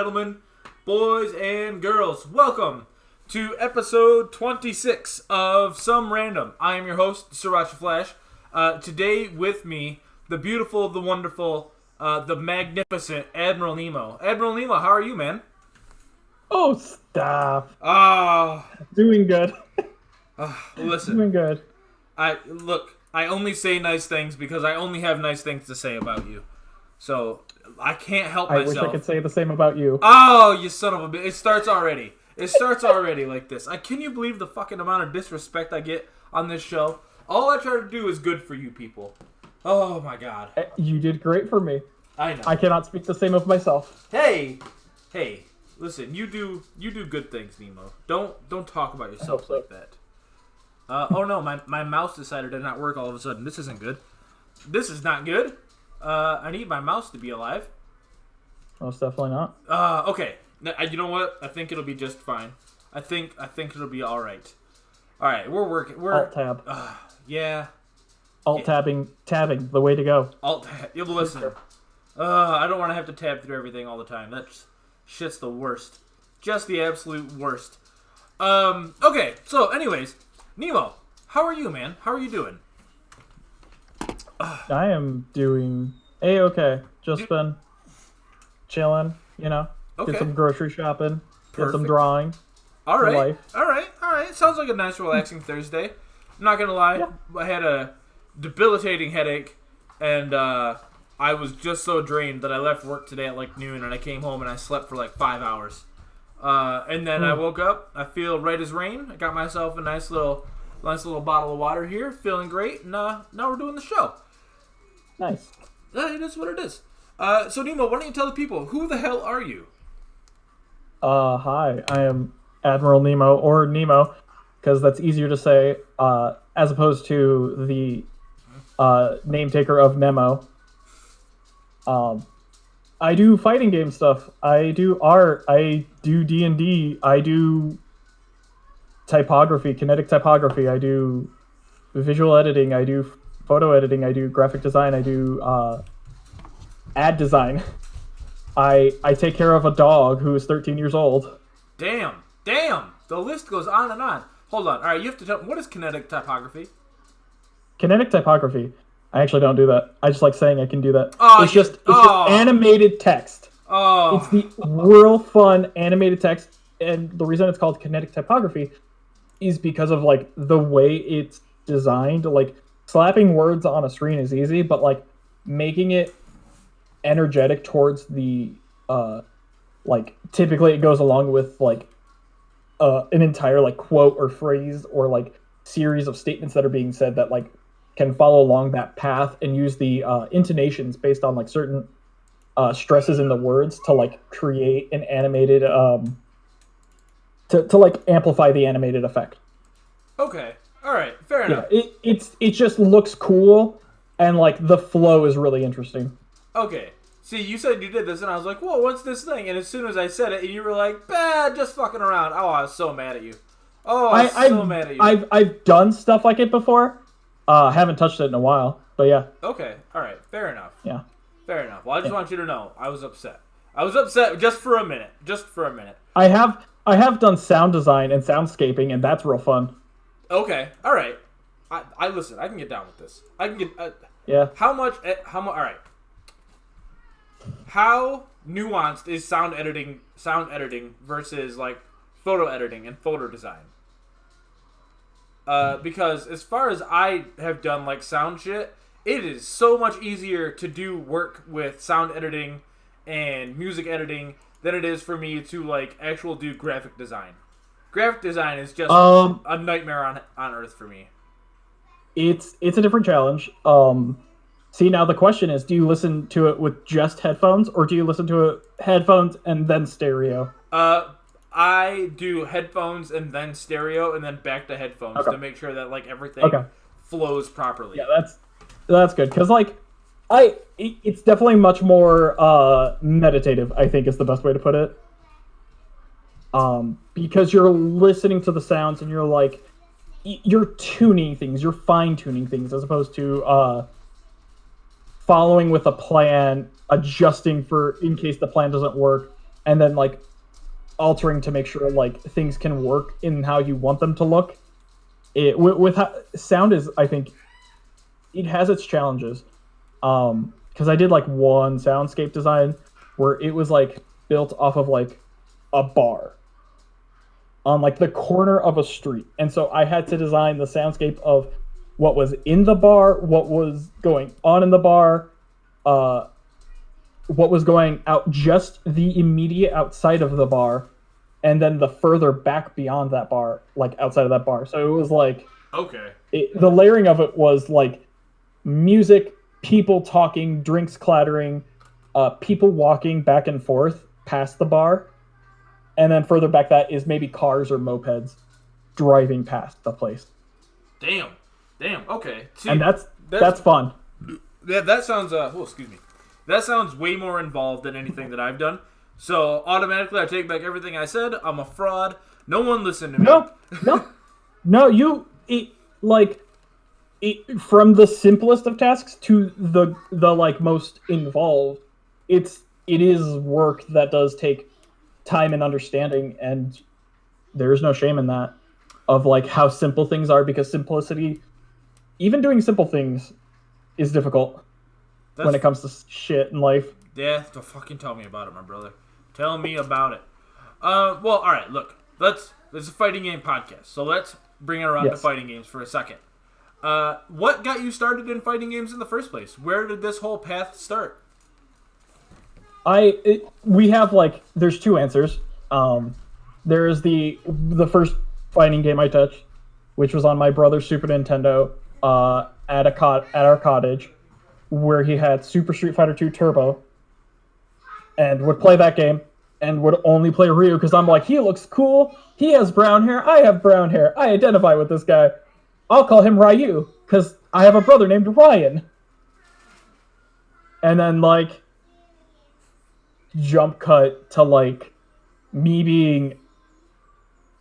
gentlemen, boys and girls, welcome to episode 26 of Some Random. I am your host, Sriracha Flash. Today with me, the beautiful, the wonderful, the magnificent Admiral Nemo. Admiral Nemo, how are you, man? Oh, stop. Doing good. Listen. Doing good. I only say nice things because I only have nice things to say about you. So, I can't help myself. I wish I could say the same about you. Oh, you son of a bitch. It starts already. It starts already like this. Can you believe the fucking amount of disrespect I get on this show? All I try to do is good for you people. Oh, my God. You did great for me. I know. I cannot speak the same of myself. Hey, listen, you do good things, Nemo. Don't talk about yourself like that. Oh no, my mouse decided to not work all of a sudden. This isn't good. This is not good. I need my mouse to be alive. Most definitely not. Okay. You know what? I think it'll be just fine. I think it'll be all right. All right, we're working. Alt tab. Yeah. Alt tabbing, the way to go. Alt tab. You'll listen. I don't want to have to tab through everything all the time. That's shit's the worst. Just the absolute worst. Okay. So, anyways, Nemo, how are you, man? How are you doing? I am doing A-okay. Just been chilling, you know. Okay. Did some grocery shopping. Perfect. Did some drawing. All right. Life. All right. Sounds like a nice, relaxing Thursday. I'm not gonna lie. Yeah. I had a debilitating headache, and I was just so drained that I left work today at like noon, and I came home and I slept for like 5 hours. And then I woke up. I feel right as rain. I got myself a nice little bottle of water here. Feeling great. And now we're doing the show. Nice. Yeah, it is what it is. So Nemo, why don't you tell the people, who the hell are you? Hi. I am Admiral Nemo, or Nemo, because that's easier to say, as opposed to the name taker of Nemo. I do fighting game stuff. I do art. I do D&D. I do typography, kinetic typography. I do visual editing. I do photo editing. I do graphic design. I do ad design. I take care of a dog who is 13 years old. Damn. The list goes on and on. Hold on. All right, you have to tell me, what is kinetic typography? Kinetic typography. I actually don't do that. I just like saying I can do that. It's just animated text. Oh. It's the real fun animated text, and the reason it's called kinetic typography is because of like the way it's designed. Like slapping words on a screen is easy, but like making it energetic towards the like typically it goes along with like an entire like quote or phrase or like series of statements that are being said that like can follow along that path and use the intonations based on like certain stresses in the words to like create an animated to like amplify the animated effect. Okay. All right. Fair enough. Yeah, it just looks cool and like the flow is really interesting. Okay. See, you said you did this, and I was like, whoa, what's this thing? And as soon as I said it, you were like, bah, just fucking around. Oh, I was so mad at you. Mad at you. I've done stuff like it before. Haven't touched it in a while, but yeah. Okay, all right, fair enough. Yeah. Fair enough. Well, I just want you to know, I was upset. I was upset just for a minute. I have done sound design and soundscaping, and that's real fun. Okay, all right. I listen. I can get down with this. I can get. Yeah. How much? All right. How nuanced is sound editing versus like photo editing and photo design? Because as far as I have done like sound shit, it is so much easier to do work with sound editing and music editing than it is for me to like actual do graphic design. Graphic design is just a nightmare on earth for me. It's a different challenge. See, now the question is, do you listen to it with just headphones, or do you listen to it headphones and then stereo? I do headphones and then stereo and then back to headphones to make sure that like everything flows properly. Yeah, that's good, because like it's definitely much more meditative, I think is the best way to put it. Because you're listening to the sounds and you're like you're tuning things, you're fine tuning things, as opposed to following with a plan, adjusting for in case the plan doesn't work, and then like altering to make sure like things can work in how you want them to look. With sound is, I think, it has its challenges. Because I did like one soundscape design where it was like built off of like a bar on like the corner of a street, and so I had to design the soundscape of what was in the bar, what was going on in the bar, what was going out just the immediate outside of the bar, and then the further back beyond that bar, like outside of that bar. So it was like Okay. the layering of it was like music, people talking, drinks clattering, people walking back and forth past the bar, and then further back that is maybe cars or mopeds driving past the place. Damn. Okay. See, and that's fun. Yeah, that sounds. Excuse me. That sounds way more involved than anything that I've done. So automatically, I take back everything I said. I'm a fraud. No one listened to me. No. From the simplest of tasks to the like most involved, it is work that does take time and understanding, and there's no shame in that, of like how simple things are, because simplicity, even doing simple things, is difficult when it comes to shit in life. Yeah, don't fucking tell me about it, my brother. Tell me about it. Well, all right. Look, this is a fighting game podcast, so let's bring it around to fighting games for a second. What got you started in fighting games in the first place? Where did this whole path start? We have like, there's two answers. There is the first fighting game I touched, which was on my brother's Super Nintendo, at our cottage, where he had Super Street Fighter 2 Turbo, and would play that game, and would only play Ryu because I'm like, he looks cool, he has brown hair, I have brown hair, I identify with this guy, I'll call him Ryu because I have a brother named Ryan. And then like jump cut to like me being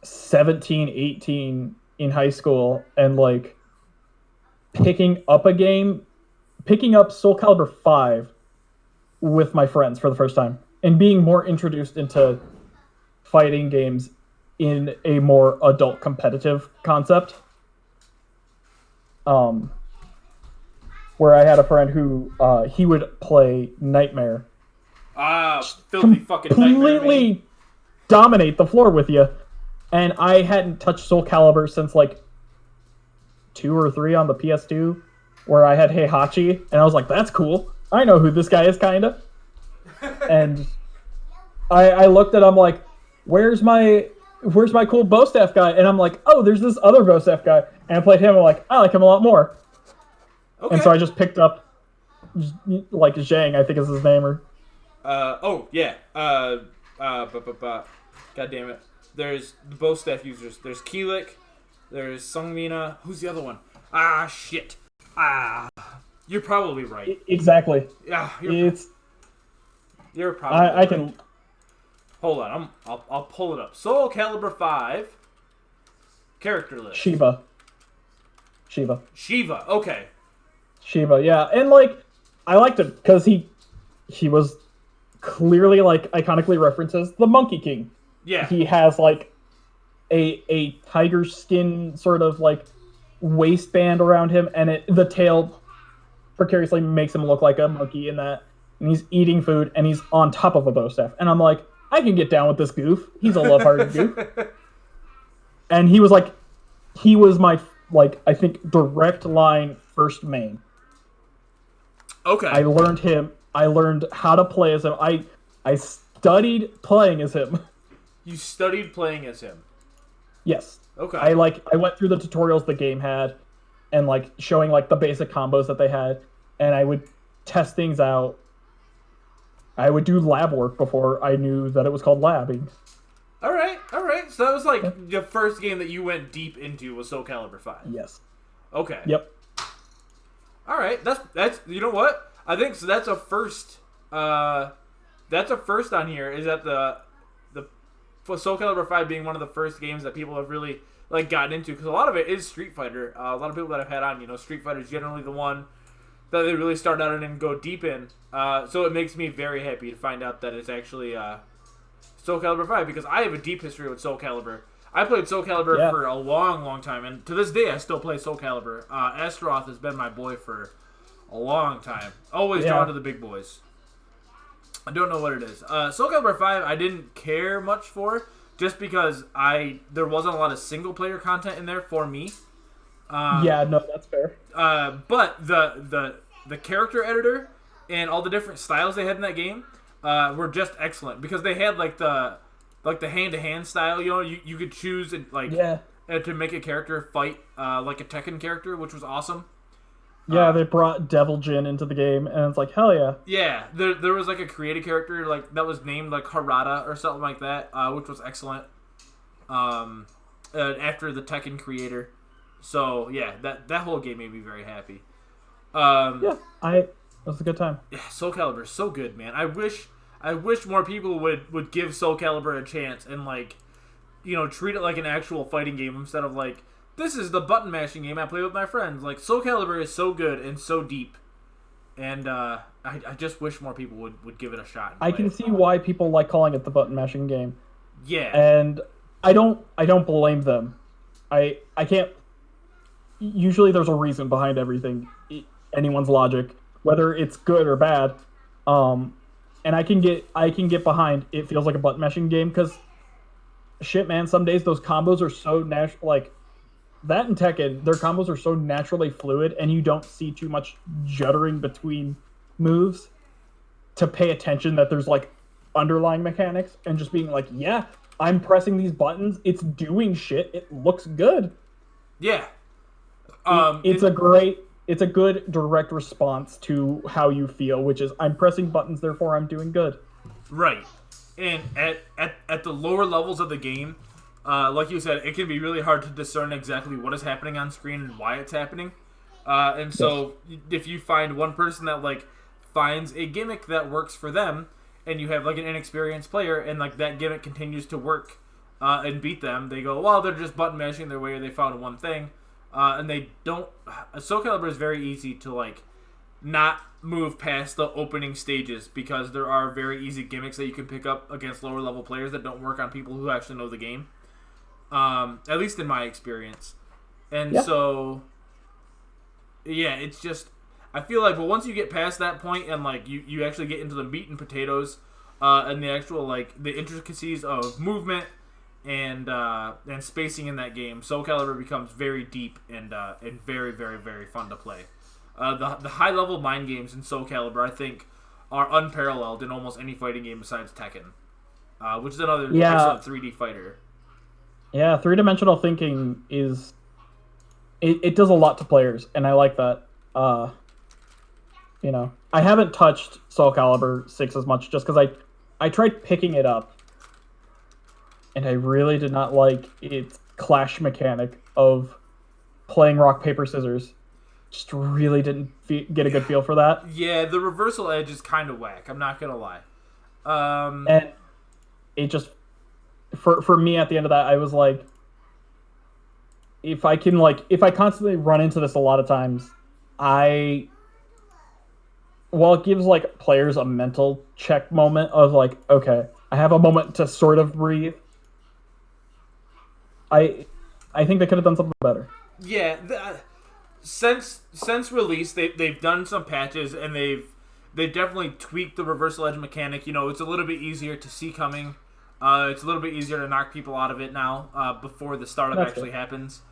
17, 18 in high school, and like picking up Soul Calibur 5 with my friends for the first time, and being more introduced into fighting games in a more adult competitive concept. Where I had a friend who he would play Nightmare. Filthy fucking Nightmare. Completely dominate the floor with you. And I hadn't touched Soul Calibur since like 2 or 3 on the PS2, where I had Heihachi, and I was like, that's cool. I know who this guy is, kinda. And I looked at him like, where's my cool bow staff guy? And I'm like, oh, there's this other bow staff guy. And I played him, and I'm like, I like him a lot more. Okay. And so I just picked up, like, Zhang, I think is his name, or... God damn it. There's the bow staff users. There's Keelik. There's Sungmina. Who's the other one? Shit. You're probably right. Exactly. Yeah, you're probably right. I can... Hold on, I'll pull it up. Soul Calibur 5 character list. Shiva. Okay. Shiva, yeah, and like I liked him because he was clearly like iconically references the Monkey King. Yeah. He has like a tiger skin sort of like waistband around him, and the tail precariously makes him look like a monkey in that. And he's eating food, and he's on top of a bow staff, and I'm like, I can get down with this goof. He's a love-hearted goof. And he was my, like, I think, direct line first main. Okay. I learned how to play as him. I studied playing as him. You studied playing as him? Yes. Okay. I went through the tutorials the game had, and, like, showing, like, the basic combos that they had, and I would test things out. I would do lab work before I knew that it was called labbing. All right. So that was like the first game that you went deep into was Soul Calibur 5. Yes. Okay. Yep. All right. That's you know what? I think so. That's a first. That's a first on here. Is that the Soul Calibur 5 being one of the first games that people have really like gotten into, because a lot of it is Street Fighter. A lot of people that I've had on, Street Fighter is generally the one that they really start out and go deep in. So it makes me very happy to find out that it's actually Soul Calibur 5 because I have a deep history with Soul Calibur. I played Soul Calibur for a long, long time, and to this day I still play Soul Calibur. Astaroth has been my boy for a long time. Always drawn to the big boys. I don't know what it is. Soul Calibur 5 I didn't care much for, just because there wasn't a lot of single player content in there for me. No, that's fair. But the character editor and all the different styles they had in that game were just excellent because they had like the hand-to-hand style. You know, you could choose to make a character fight like a Tekken character, which was awesome. Yeah, they brought Devil Jin into the game, and it's like, hell yeah. Yeah, there was like a creative character like that was named like Harada or something like that, which was excellent. After the Tekken creator, so yeah, that whole game made me very happy. It was a good time. Yeah, Soul Calibur is so good, man. I wish more people would give Soul Calibur a chance and treat it like an actual fighting game instead of like, this is the button mashing game I play with my friends. Like, Soul Calibur is so good and so deep, and I just wish more people would give it a shot. I can see why people like calling it the button mashing game. Yeah, and I don't blame them. I can't. Usually, there's a reason behind everything. Anyone's logic, whether it's good or bad, and I can get behind. It feels like a button mashing game because, shit, man. Some days those combos are so natural, like. That and Tekken, their combos are so naturally fluid, and you don't see too much juddering between moves to pay attention that there's, like, underlying mechanics, and just being like, yeah, I'm pressing these buttons, it's doing shit, it looks good. Yeah. It's a good direct response to how you feel, which is, I'm pressing buttons, therefore I'm doing good. Right. And at the lower levels of the game, like you said, it can be really hard to discern exactly what is happening on screen and why it's happening. And so if you find one person that like finds a gimmick that works for them, and you have like an inexperienced player, and like that gimmick continues to work and beat them, they go, well, they're just button mashing their way, or they found one thing, and they don't. Soul Calibur is very easy to like not move past the opening stages because there are very easy gimmicks that you can pick up against lower level players that don't work on people who actually know the game. At least in my experience. And so, yeah, it's just, I feel like, but once you get past that point and, like, you actually get into the meat and potatoes, and the actual, like, the intricacies of movement and spacing in that game, Soul Calibur becomes very deep and very, very, very fun to play. The high-level mind games in Soul Calibur, I think, are unparalleled in almost any fighting game besides Tekken, which is another excellent 3D fighter. Yeah, three-dimensional thinking is... It does a lot to players, and I like that. I haven't touched Soul Calibur 6 as much, just because I tried picking it up, and I really did not like its clash mechanic of playing rock, paper, scissors. Just really didn't get a good feel for that. Yeah, the reversal edge is kind of whack, I'm not going to lie. And it just... For me, at the end of that, I was like, if I constantly run into this a lot of times, it gives like players a mental check moment of like, okay, I have a moment to sort of breathe. I think they could have done something better. Yeah, since release, they've done some patches and they've definitely tweaked the reversal edge mechanic. It's a little bit easier to see coming. It's a little bit easier to knock people out of it now before the startup actually happens.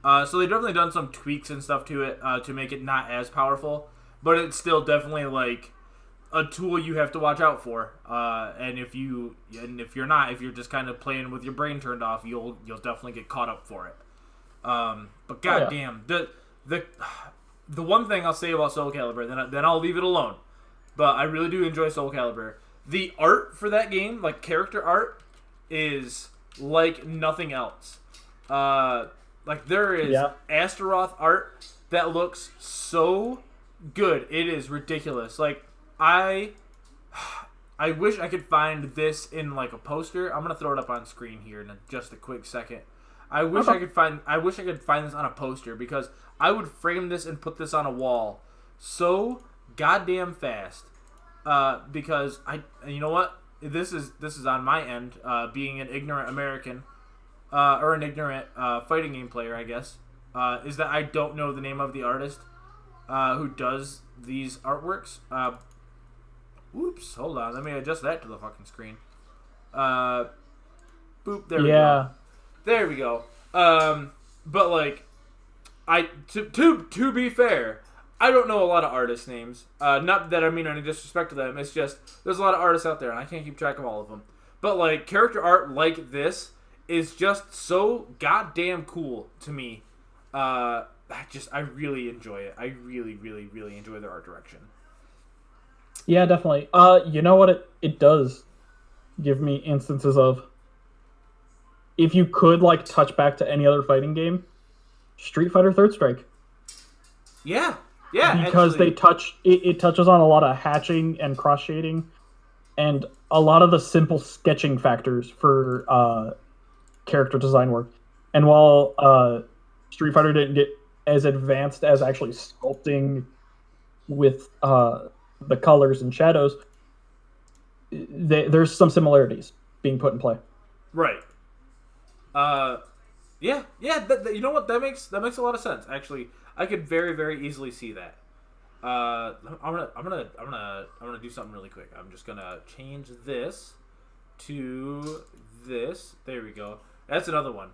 So they've definitely done some tweaks and stuff to it to make it not as powerful, but it's still definitely like a tool you have to watch out for. And if you're just kind of playing with your brain turned off, you'll definitely get caught up for it. But goddamn, the one thing I'll say about Soul Calibur, then I'll leave it alone. But I really do enjoy Soul Calibur. The art for that game, like character art, is like nothing else. Like there is Astaroth art that looks so good. It is ridiculous. Like I wish I could find this in like a poster. I'm gonna throw it up on screen here in just a quick second. I wish I could find this on a poster because I would frame this and put this on a wall so goddamn fast. Because you know what? this is on my end, being an ignorant American, or an ignorant fighting game player, I guess, is that I don't know the name of the artist who does these artworks. Oops, hold on, let me adjust that to the fucking screen. Boop, there we go. There we go. But like, to be fair, I don't know a lot of artist names. Not that I mean any disrespect to them. It's just there's a lot of artists out there, and I can't keep track of all of them. But like character art like this is just so goddamn cool to me. I really enjoy it. I really, really, really enjoy their art direction. Yeah, definitely. You know what it does give me instances of, if you could like touch back to any other fighting game, Street Fighter Third Strike. Yeah, because actually. it touches on a lot of hatching and cross shading, and a lot of the simple sketching factors for character design work. And while Street Fighter didn't get as advanced as actually sculpting with the colors and shadows, there's some similarities being put in play. Right. Yeah. You know what? That makes a lot of sense. Actually, I could very, very easily see that. I'm gonna do something really quick. I'm just gonna change this to this. There we go. That's another one.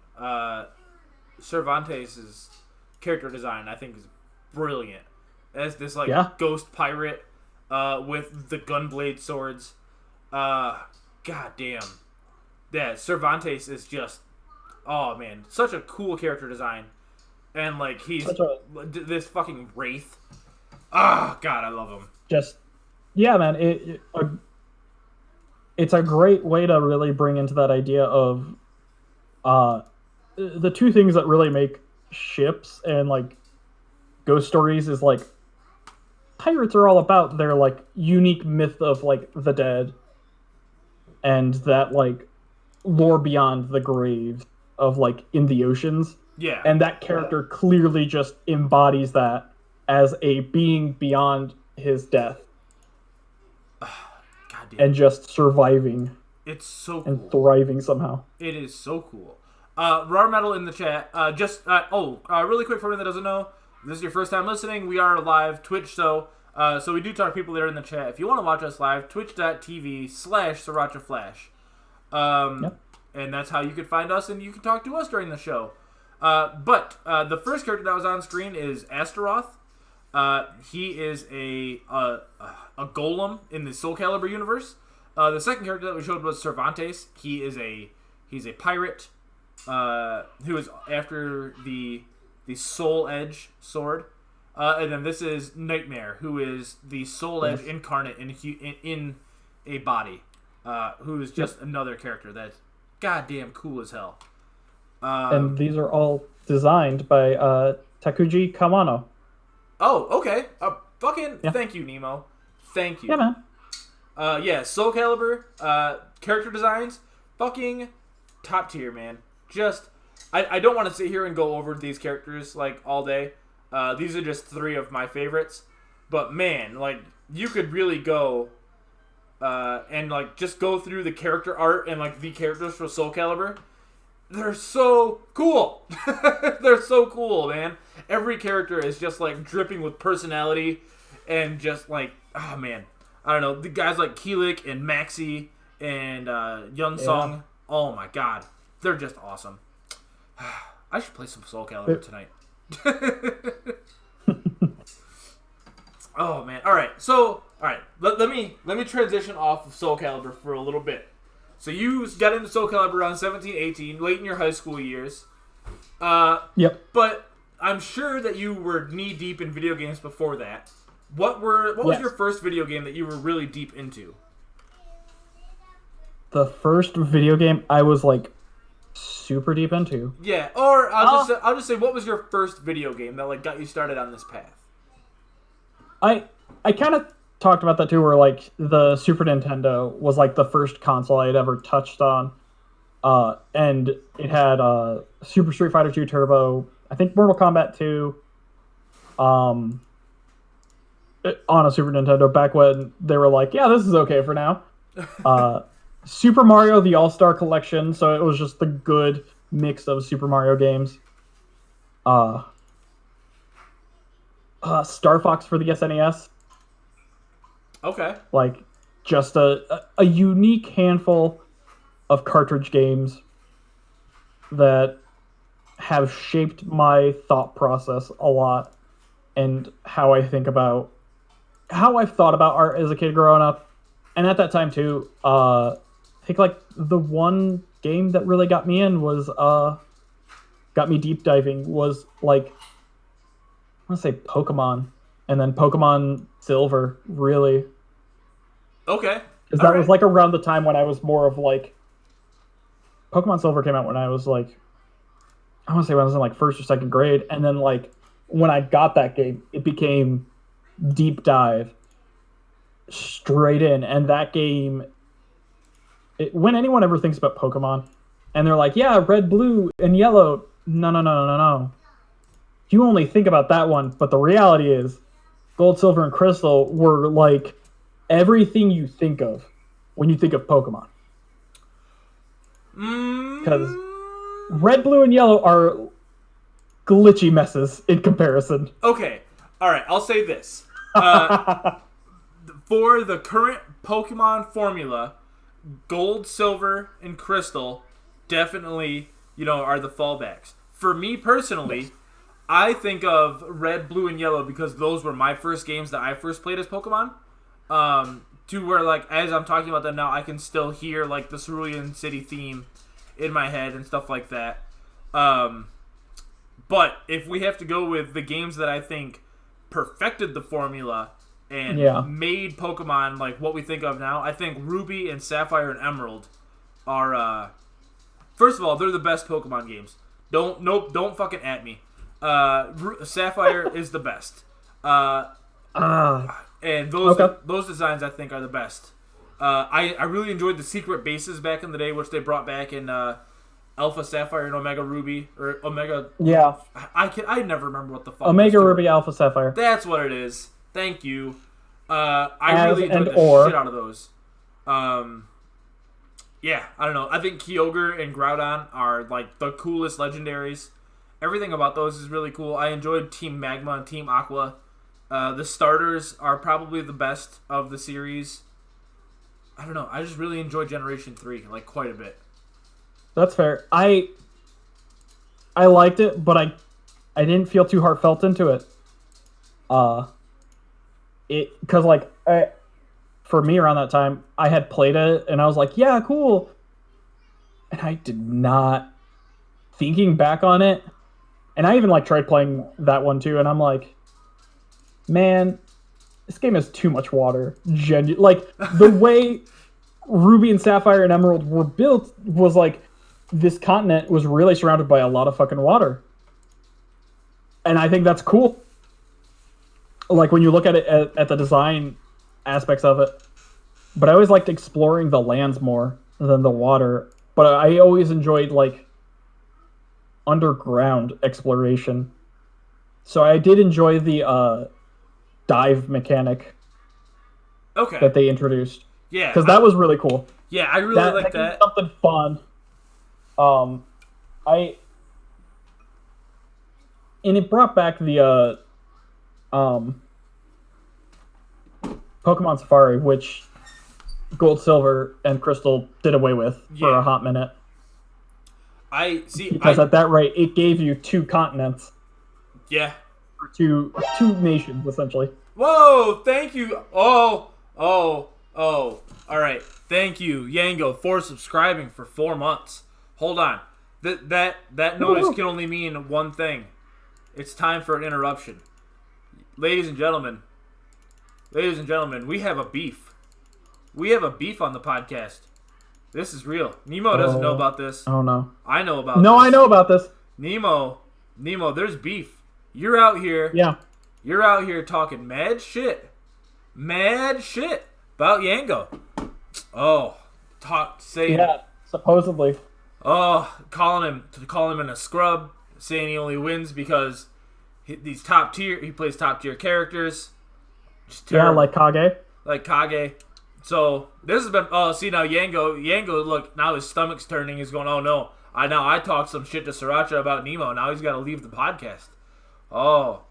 Cervantes' character design, I think, is brilliant. As this ghost pirate with the gunblade swords. God damn. Yeah, Cervantes is just, oh man, such a cool character design. And like he's this fucking wraith. Ah, God, I love him. Just, yeah, man. It's a great way to really bring into that idea of the two things that really make ships and like ghost stories is like pirates are all about their like unique myth of like the dead and that like lore beyond the grave of like in the oceans. Yeah. And that character clearly just embodies that as a being beyond his death. God damn. And just surviving. It's so cool. And thriving somehow. It is so cool. Raw Metal in the chat. Really quick for anyone that doesn't know, if this is your first time listening, we are live Twitch, so we do talk to people that are in the chat. If you want to watch us live, twitch.tv/SrirachaFlash. Yep. And that's how you can find us, and you can talk to us during the show. But the first character that was on screen is Astaroth. He is a golem in the Soul Calibur universe. The second character that we showed was Cervantes. He's a pirate who is after the Soul Edge sword. And then this is Nightmare, who is the Soul Edge incarnate in a body. Who is just another character that's goddamn cool as hell. And these are all designed by Takuji Kawano. Oh, okay. Thank you, Nemo. Thank you. Yeah, man. Soul Calibur, character designs, fucking top tier, man. Just, I don't want to sit here and go over these characters, like, all day. These are just 3 of my favorites. But, man, like, you could really go, and, like, just go through the character art and, like, the characters for Soul Calibur. They're so cool. They're so cool, man. Every character is just, like, dripping with personality and just, like, oh, man. I don't know, the guys like Keelik and Maxi and Young Song. Yeah. Oh my god, they're just awesome. I should play some Soul Calibur tonight. Oh man, all right. Let me transition off of Soul Calibur for a little bit. So you got into Soul Calibur around 17, 18, late in your high school years. Yep. But I'm sure that you were knee deep in video games before that. What was your first video game that you were really deep into? The first video game I was like super deep into. Yeah, or I'll just say, what was your first video game that like got you started on this path? I kind of talked about that too, where like the Super Nintendo was like the first console I had ever touched on, and it had Super Street Fighter 2 Turbo, I think Mortal Kombat 2, on a Super Nintendo back when they were like, yeah, this is okay for now. Super Mario the All-Star Collection, so it was just the good mix of Super Mario games. Star Fox for the SNES. Okay. Like, just a unique handful of cartridge games that have shaped my thought process a lot and how I think about how I've thought about art as a kid growing up. And at that time too, I think like the one game that really got me in was got me deep diving was like I want to say Pokemon, and then Pokemon Silver really, Okay. because that was like around the time when I was more of like Pokemon Silver came out when I was like I want to say when I was in like first or second grade, and then like when I got that game, it became deep dive straight in, and that game. When anyone ever thinks about Pokemon, and they're like, "Yeah, red, blue, and yellow," no, no, no, no, no. You only think about that one, but the reality is, Gold, Silver, and Crystal were like everything you think of when you think of Pokemon. Because red, blue, and yellow are glitchy messes in comparison. Okay. All right. I'll say this. For the current Pokemon formula, Gold, Silver, and Crystal definitely, are the fallbacks. For me personally, I think of Red, Blue, and Yellow because those were my first games that I first played as Pokemon. To where, like, as I'm talking about them now, I can still hear, like, the Cerulean City theme in my head and stuff like that. But if we have to go with the games that I think perfected the formula and made Pokemon like what we think of now, I think Ruby and Sapphire and Emerald are first of all, they're the best Pokemon games. Don't fucking at me. Sapphire is the best. And those designs I think are the best. I really enjoyed the secret bases back in the day, which they brought back in Alpha Sapphire and Omega Ruby or Omega. Yeah. I never remember what the fuck. Omega Ruby, Alpha Sapphire. That's what it is. Thank you. I really enjoyed the shit out of those. Yeah, I don't know. I think Kyogre and Groudon are like the coolest legendaries. Everything about those is really cool. I enjoyed Team Magma and Team Aqua. The starters are probably the best of the series. I don't know. I just really enjoyed Generation 3 like quite a bit. That's fair. I liked it, but I didn't feel too heartfelt into it. Because like for me around that time, I had played it and I was like, yeah, cool. And I did not, thinking back on it, and I even like tried playing that one too, and I'm like, man, this game has too much water. Like the way Ruby and Sapphire and Emerald were built was like this continent was really surrounded by a lot of fucking water. And I think that's cool. Like when you look at it at the design aspects of it. But I always liked exploring the lands more than the water. But I always enjoyed like underground exploration. So I did enjoy the dive mechanic that they introduced. Yeah. Because that was really cool. Yeah, I really like that. Something fun. And it brought back the Pokemon Safari, which Gold, Silver, and Crystal did away with for a hot minute. Because at that rate, it gave you 2 continents. Yeah. Or two nations, essentially. Whoa! Thank you. Oh. All right. Thank you, Yango, for subscribing for 4 months. Hold on. That noise can only mean one thing. It's time for an interruption. Ladies and gentlemen, we have a beef. We have a beef on the podcast. This is real. Nemo doesn't know about this. Oh, no. I know about this. No, I know about this. Nemo, there's beef. You're out here. Yeah. You're out here talking mad shit about Yango. Oh, saying. Yeah, supposedly. Oh, calling him in a scrub, saying he only wins because he plays top tier characters. Yeah, like Kage. So this has been. Oh, see now, Yango. Look, now his stomach's turning. He's going, oh no. I talked some shit to Sriracha about Nemo. Now he's got to leave the podcast. Oh,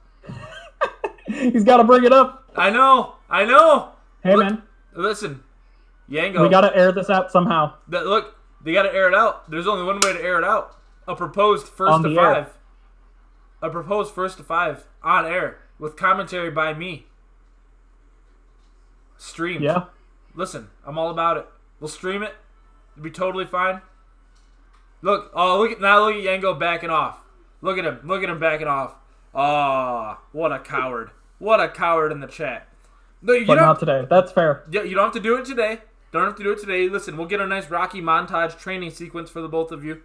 he's got to bring it up. I know. Hey man, listen, Yango. We got to air this out somehow. Look, they got to air it out. There's only one way to air it out. A proposed first to five. A proposed first to five on air with commentary by me. Streamed. Yeah. Listen, I'm all about it. We'll stream it. It'll be totally fine. Look at Yango backing off. Look at him backing off. Oh, what a coward. What a coward in the chat. No, but not today. That's fair. Yeah, you don't have to do it today. Listen, we'll get a nice Rocky montage training sequence for the both of you.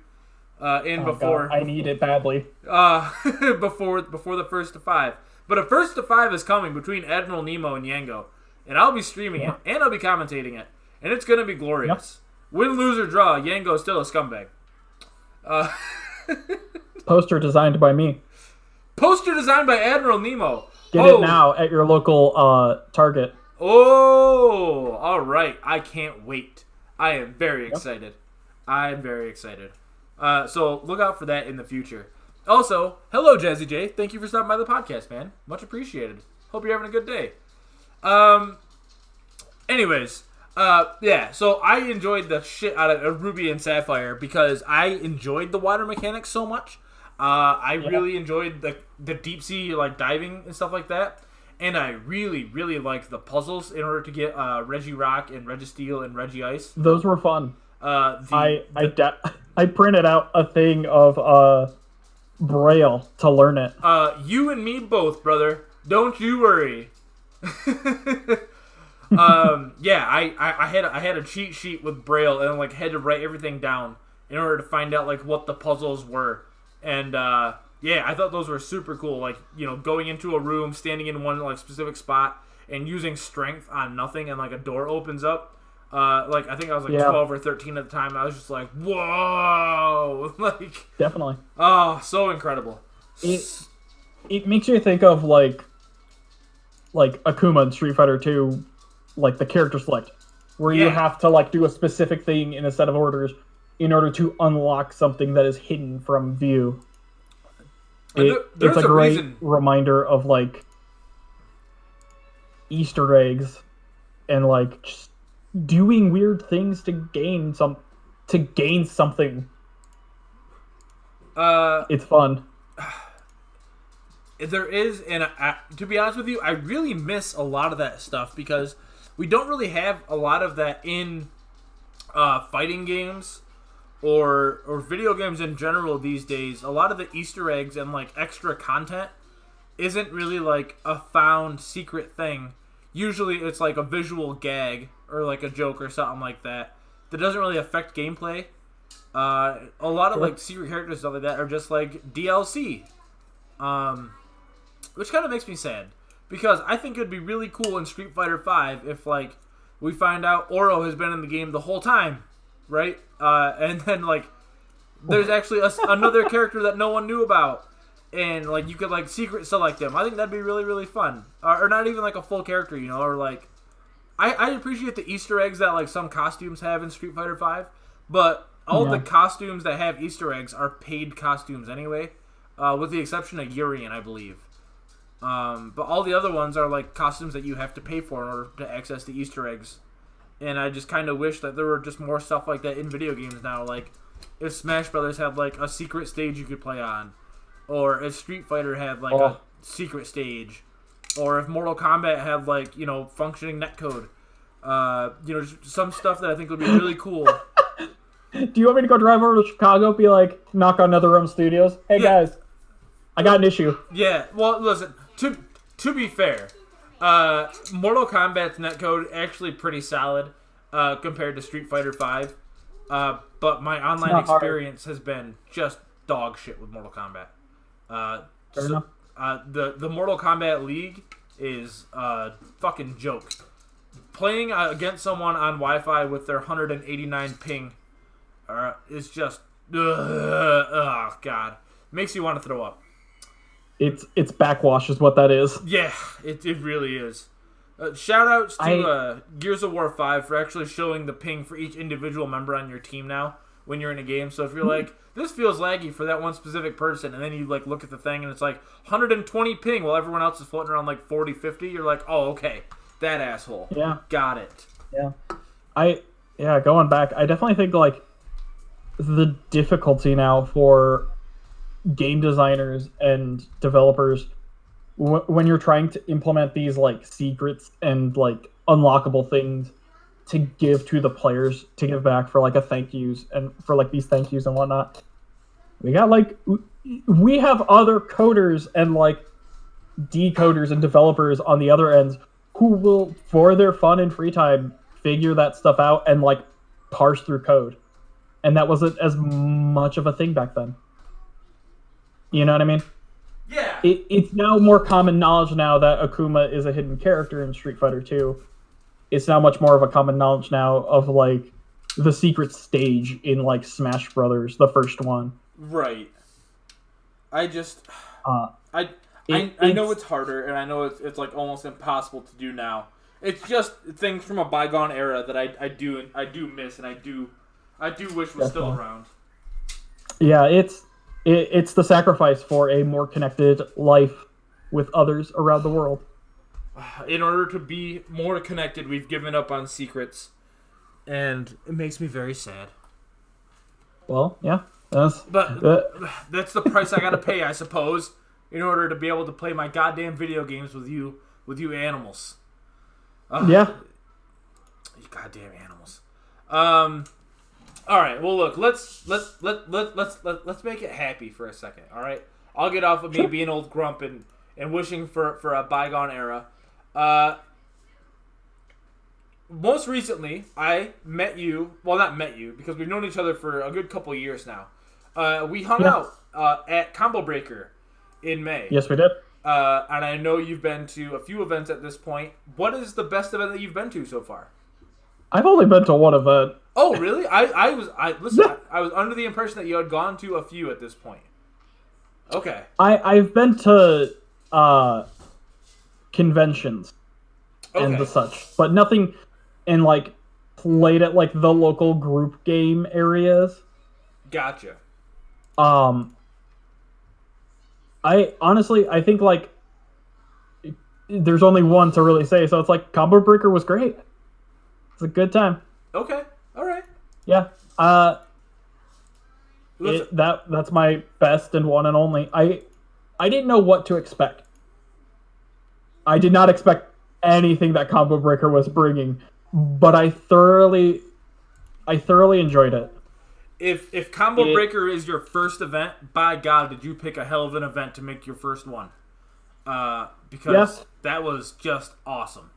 Before God, I need it badly. Before the first to five. But a first to five is coming between Admiral, Nemo, and Yango. And I'll be streaming it, and I'll be commentating it. And it's going to be glorious. Yep. Win, lose, or draw, Yango is still a scumbag. Poster designed by me. Poster designed by Admiral Nemo. Get it now at your local Target. Oh, all right. I can't wait. I am very excited. I'm very excited. So look out for that in the future. Also, hello, Jazzy J. Thank you for stopping by the podcast, man. Much appreciated. Hope you're having a good day. Anyways, so I enjoyed the shit out of Ruby and Sapphire because I enjoyed the water mechanics so much. I really enjoyed the deep sea diving and stuff like that. And I really, really liked the puzzles in order to get Reggie Rock and Registeel and Reggie Ice. Those were fun. I printed out a thing of Braille to learn it. You and me both, brother. Don't you worry. I had a cheat sheet with Braille and had to write everything down in order to find out what the puzzles were. And I thought those were super cool. Going into a room, standing in one specific spot, and using strength on nothing, and a door opens up. I think I was 12 or 13 at the time. I was just like, whoa! Definitely. Oh, so incredible. It makes you think of Akuma in Street Fighter 2, the character select, where you have to do a specific thing in a set of orders in order to unlock something that is hidden from view. It's a great reminder of Easter eggs and just doing weird things to gain something. It's fun. There is, and to be honest with you, I really miss a lot of that stuff because we don't really have a lot of that in fighting games or video games in general these days. A lot of the Easter eggs and extra content isn't really a found secret thing. Usually it's a visual gag or a joke or something like that doesn't really affect gameplay. A lot of secret characters and stuff like that are just DLC. Which kind of makes me sad because I think it'd be really cool in Street Fighter V if we find out Oro has been in the game the whole time, right? And then there's actually another character that no one knew about, and you could secret select them. I think that'd be really, really fun. Or not even a full character, or I appreciate the Easter eggs that some costumes have in Street Fighter V, but all the costumes that have Easter eggs are paid costumes anyway, with the exception of Urian, I believe. But all the other ones are costumes that you have to pay for in order to access the Easter eggs. And I just kind of wish that there were just more stuff like that in video games now. If Smash Brothers had a secret stage you could play on, or if Street Fighter had a secret stage, or if Mortal Kombat had functioning netcode. Some stuff that I think would be really cool. Do you want me to go drive over to Chicago, be knock on NetherRealm Studios? Hey guys, I got an issue. Yeah, well, listen, to be fair, Mortal Kombat's netcode actually pretty solid compared to Street Fighter V. But my online experience has been just dog shit with Mortal Kombat. Fair enough. The Mortal Kombat League is a fucking joke. Playing against someone on Wi-Fi with their 189 ping is just oh god, makes you want to throw up. It's backwash is what that is. Yeah, it really is. Shout outs to Gears of War 5 for actually showing the ping for each individual member on your team now when you're in a game. So if you're like, this feels laggy for that one specific person, and then you like look at the thing and it's like 120 ping while everyone else is floating around like 40, 50, you're like, oh, okay, that asshole. Yeah. Got it. Yeah. Going back, I definitely think like the difficulty now for game designers and developers when you're trying to implement these like secrets and like unlockable things to give to the players to give back for like a thank yous and for like these thank yous and whatnot. We have other coders and like decoders and developers on the other ends who will, for their fun and free time, figure that stuff out and like parse through code. And that wasn't as much of a thing back then. You know what I mean? Yeah. It's now more common knowledge now that Akuma is a hidden character in Street Fighter 2. It's now much more of a common knowledge now of like the secret stage in like Smash Brothers, the first one. Right. I know it's harder, and I know it's like almost impossible to do now. It's just things from a bygone era that I do miss, and I do wish was still around. Yeah, it's the sacrifice for a more connected life with others around the world. In order to be more connected, we've given up on secrets, and it makes me very sad. Well, yeah, that's the price I gotta pay, I suppose, in order to be able to play my goddamn video games with you animals. Yeah. You goddamn animals. All right. Well, look. Let's make it happy for a second. All right. I'll get off of me being old grump and wishing for a bygone era. Most recently, I met you. Well, not met you because we've known each other for a good couple of years now. We hung out at Combo Breaker in May. Yes, we did. And I know you've been to a few events at this point. What is the best event that you've been to so far? I've only been to one event. Oh, really? I was under the impression that you had gone to a few at this point. Okay. I've been to conventions and the such, but nothing in like played at like the local group game areas. Gotcha. I think like there's only one to really say, so it's like Combo Breaker was great. It's a good time. Okay. All right. Yeah. That's my best and one and only. I didn't know what to expect. I did not expect anything that Combo Breaker was bringing, but I thoroughly enjoyed it. If Combo Breaker is your first event, by God, did you pick a hell of an event to make your first one? Because that was just awesome.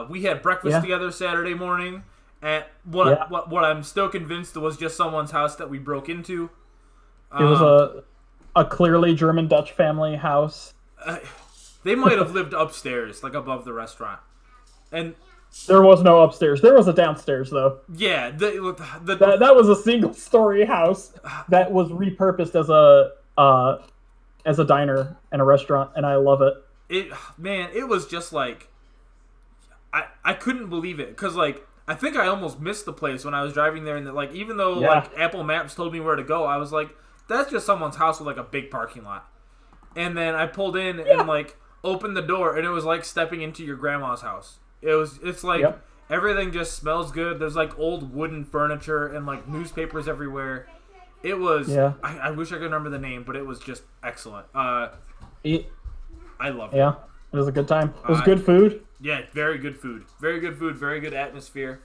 We had breakfast together Saturday morning at what I'm still convinced was just someone's house that we broke into. It was a clearly German-Dutch family house. They might have lived upstairs, like above the restaurant. And there was no upstairs. There was a downstairs, though. Yeah. That was a single-story house that was repurposed as a diner and a restaurant, and I love it. It was just like... I couldn't believe it, because, like, I think I almost missed the place when I was driving there, and, like, even though, like, Apple Maps told me where to go, I was like, that's just someone's house with, like, a big parking lot. And then I pulled in and, like, opened the door, and it was like stepping into your grandma's house. It's like everything just smells good. There's like old wooden furniture and like newspapers everywhere. It was I wish I could remember the name, but it was just excellent. I loved it. Yeah, it was a good time. It was good food. Yeah, very good food. Very good food, very good atmosphere.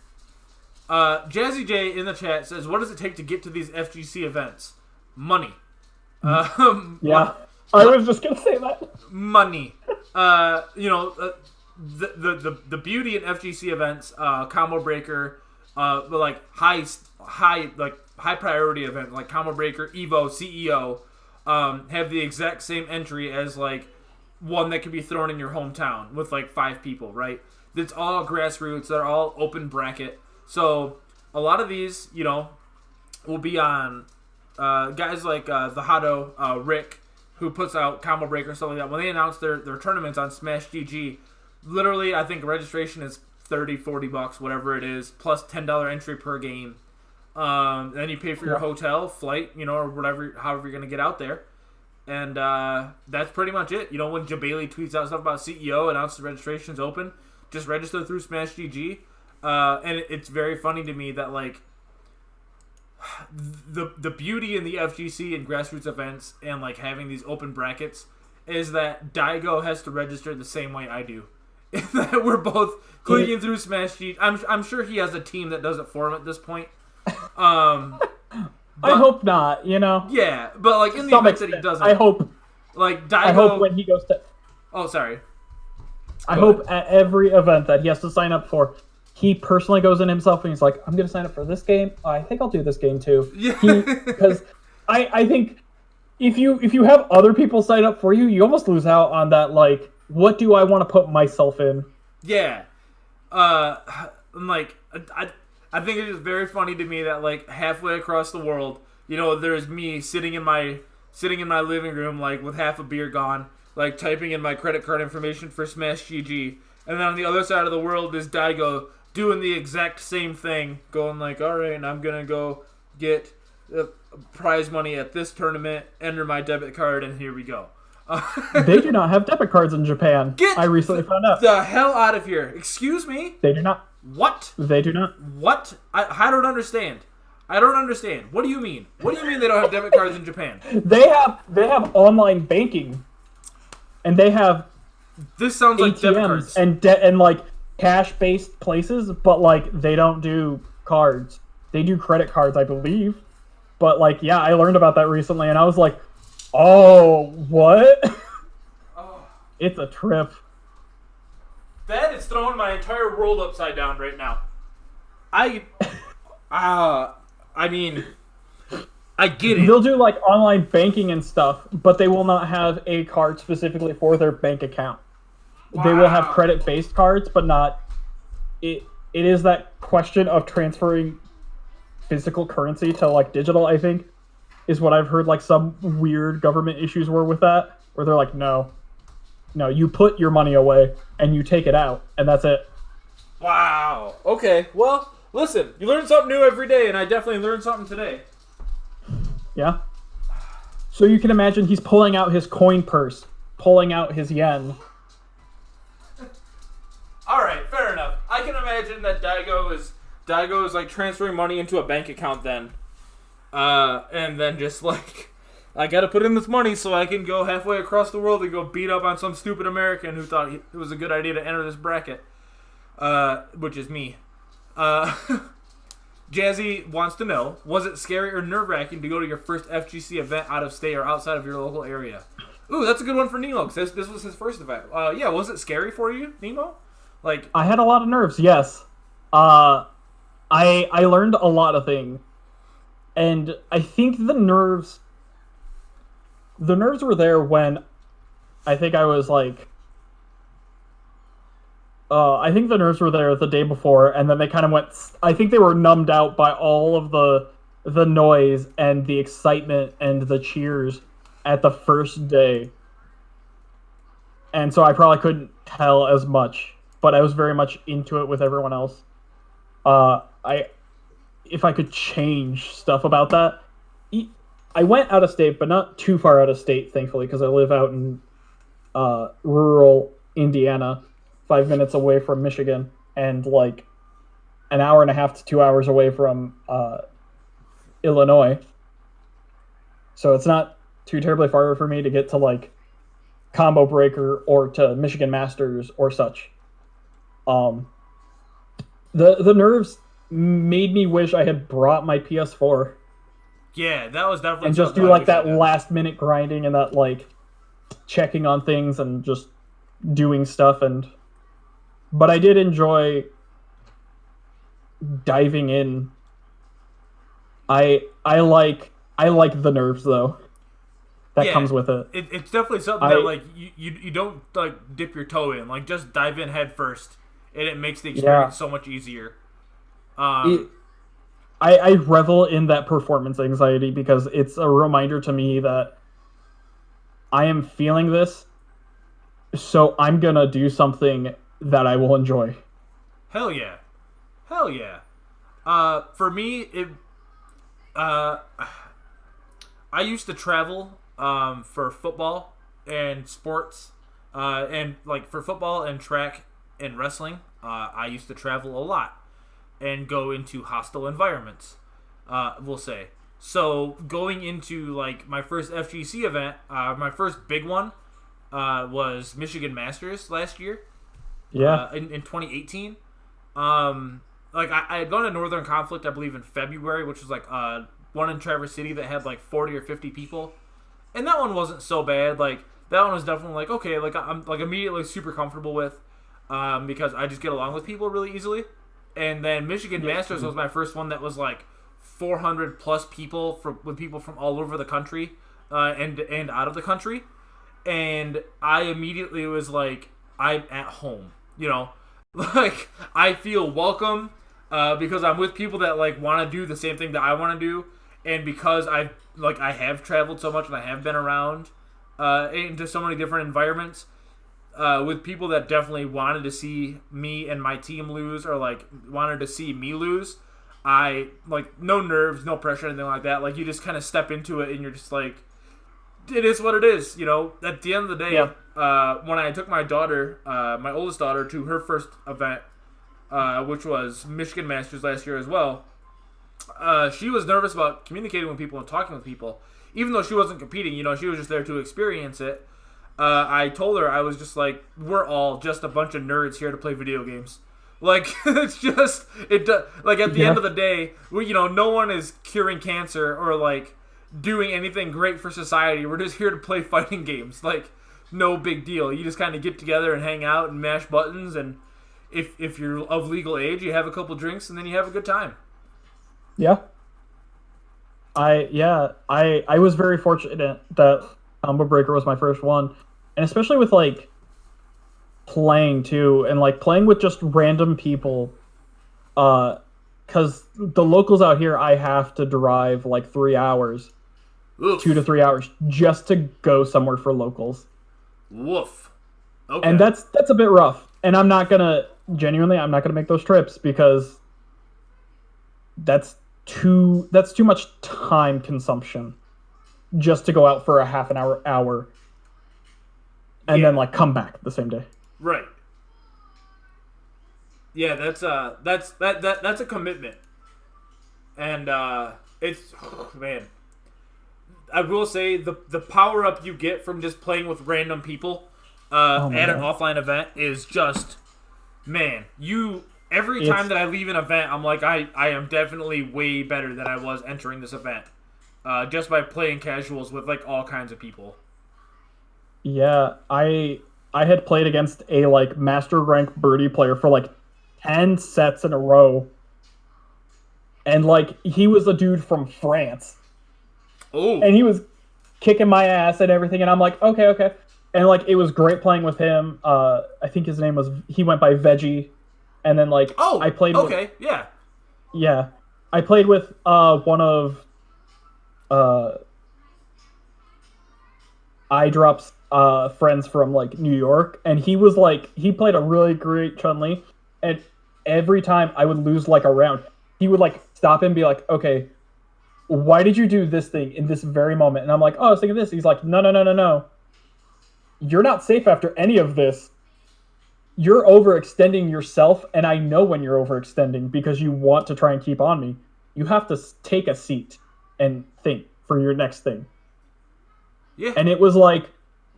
Jazzy J in the chat says, what does it take to get to these FGC events? Money. I was just gonna say that. Money. The beauty in FGC events, Combo Breaker, like high priority event like Combo Breaker, Evo, CEO, have the exact same entry as like one that can be thrown in your hometown with like 5 people, right? It's all grassroots. They're all open bracket. So a lot of these, will be on guys like the Hado, Rick, who puts out Combo Breaker and stuff like that. When they announce their tournaments on Smash GG, literally, I think registration is $30-$40, whatever it is, plus $10 entry per game. Then you pay for your hotel, flight, or whatever, however you're gonna get out there, and that's pretty much it. When Jabali tweets out stuff about CEO, announces registration's open, just register through Smash GG, and it's very funny to me that like the beauty in the FGC and grassroots events and like having these open brackets is that Daigo has to register the same way I do. That we're both clicking through Smash GG. I'm sure he has a team that does it for him at this point. I hope not, Yeah, but like in the event that he doesn't, I hope. Like Daigo, I hope when he goes to. Oh, sorry. I hope at every event that he has to sign up for, he personally goes in himself and he's like, "I'm going to sign up for this game. I think I'll do this game too." Yeah. Because I think if you have other people sign up for you, you almost lose out on that. Like, what do I want to put myself in? Yeah. Like I think it is very funny to me that like halfway across the world, there's me sitting in my living room like with half a beer gone, like typing in my credit card information for Smash GG, and then on the other side of the world is Daigo doing the exact same thing, going like, all right, and I'm gonna go get prize money at this tournament, enter my debit card, and here we go. They do not have debit cards in Japan. I recently found out. The hell out of here! Excuse me? They do not. What? They do not. What? I don't understand. I don't understand. What do you mean? What do you mean they don't have debit cards in Japan? They have online banking, and they have. This sounds like debit cards and like cash-based places, but like they don't do cards. They do credit cards, I believe. But like, yeah, I learned about that recently, and I was like, "Oh, what?" Oh. It's a trip. That is throwing my entire world upside down right now. I mean, I get it. They'll do like online banking and stuff, but they will not have a card specifically for their bank account. Wow. They will have credit-based cards, but not. It is that question of transferring physical currency to like digital, I think, is what I've heard like some weird government issues were with that, where they're like, no, you put your money away and you take it out, and that's it. Wow. Okay. Well, listen, you learn something new every day, and I definitely learned something today. Yeah. So you can imagine he's pulling out his coin purse, pulling out his yen. All right, fair enough. I can imagine that Daigo is like transferring money into a bank account then, and then just like, I gotta put in this money so I can go halfway across the world and go beat up on some stupid American who thought it was a good idea to enter this bracket, which is me. Jazzy wants to know, was it scary or nerve-wracking to go to your first FGC event out of state or outside of your local area? Ooh, that's a good one for Nemo, because this was his first event. Yeah, was it scary for you, Nemo? Like, I had a lot of nerves, yes. I learned a lot of things. And I think the nerves were there when I think I was like, I think the nerves were there the day before, and then they kind of went, I think they were numbed out by all of the noise and the excitement and the cheers at the first day. And so I probably couldn't tell as much, but I was very much into it with everyone else. If I could change stuff about that, I went out of state, but not too far out of state, thankfully, because I live out in rural Indiana, 5 minutes away from Michigan, and like an hour and a half to 2 hours away from Illinois. So it's not too terribly far for me to get to like Combo Breaker or to Michigan Masters or such. The nerves made me wish I had brought my PS4. Yeah, that was definitely. And just do like that last minute grinding and that like checking on things and just doing stuff. But I did enjoy diving in. I like the nerves though. That comes with it. It's definitely something that like you don't like dip your toe in. Like just dive in head first, and it makes the experience so much easier. I revel in that performance anxiety because it's a reminder to me that I am feeling this, so I'm gonna do something that I will enjoy. Hell yeah. Hell yeah. For me, uh, I used to travel for football and sports, and like for football and track and wrestling. I used to travel a lot and go into hostile environments. We'll say so. Going into like my first FGC event, my first big one was Michigan Masters last year. Yeah. In 2018. Like I had gone to Northern Conflict, I believe, in February, which was like one in Traverse City that had like 40 or 50 people, and that one wasn't so bad. Like that one was definitely like okay, like I'm like immediately super comfortable with, because I just get along with people really easily. And then Michigan Masters was my first one that was like 400 plus people with people from all over the country, and out of the country, and I immediately was like I'm at home, you know. Like I feel welcome because I'm with people that like want to do the same thing that I want to do, and because I have traveled so much and I have been around into so many different environments with people that definitely wanted to see me and my team lose, or like wanted to see me lose. I like no nerves, no pressure, anything like that. Like you just kind of step into it and you're just like, it is what it is, you know. At the end of the day, when I took my daughter, my oldest daughter, to her first event, which was Michigan Masters last year as well, she was nervous about communicating with people and talking with people, even though she wasn't competing. You know, she was just there to experience it. I told her, I was just like, we're all just a bunch of nerds here to play video games. Like it's just like at the end of the day, you know, no one is curing cancer or like doing anything great for society. We're just here to play fighting games. Like, no big deal. You just kind of get together and hang out and mash buttons, and if you're of legal age, you have a couple drinks and then you have a good time. Yeah. I was very fortunate that Combo Breaker was my first one, and especially with like playing too, and like playing with just random people, because the locals out here, I have to drive like 3 hours. Oof. 2 to 3 hours just to go somewhere for locals. Woof. Okay. And that's a bit rough. And I'm not gonna make those trips because that's too much time consumption just to go out for a half an hour and then like come back the same day. Right. Yeah, that's a commitment. And it's man. I will say the power up you get from just playing with random people at an offline event is just, man, every time that I leave an event, I'm like, I am definitely way better than I was entering this event, just by playing casuals with like all kinds of people. Yeah, I had played against a like master rank birdie player for like 10 sets in a row, and like he was a dude from France. Oh. And he was kicking my ass and everything, and I'm like, okay. And like it was great playing with him. I think his name he went by Veggie. And then like I played with, yeah. I played with one of iDrop's friends from like New York, and he was like, he played a really great Chun-Li, and every time I would lose like a round, he would like stop and be like, okay, why did you do this thing in this very moment? And I'm like, oh, I was thinking this. He's like, no. You're not safe after any of this. You're overextending yourself, and I know when you're overextending because you want to try and keep on me. You have to take a seat and think for your next thing. Yeah. And it was like,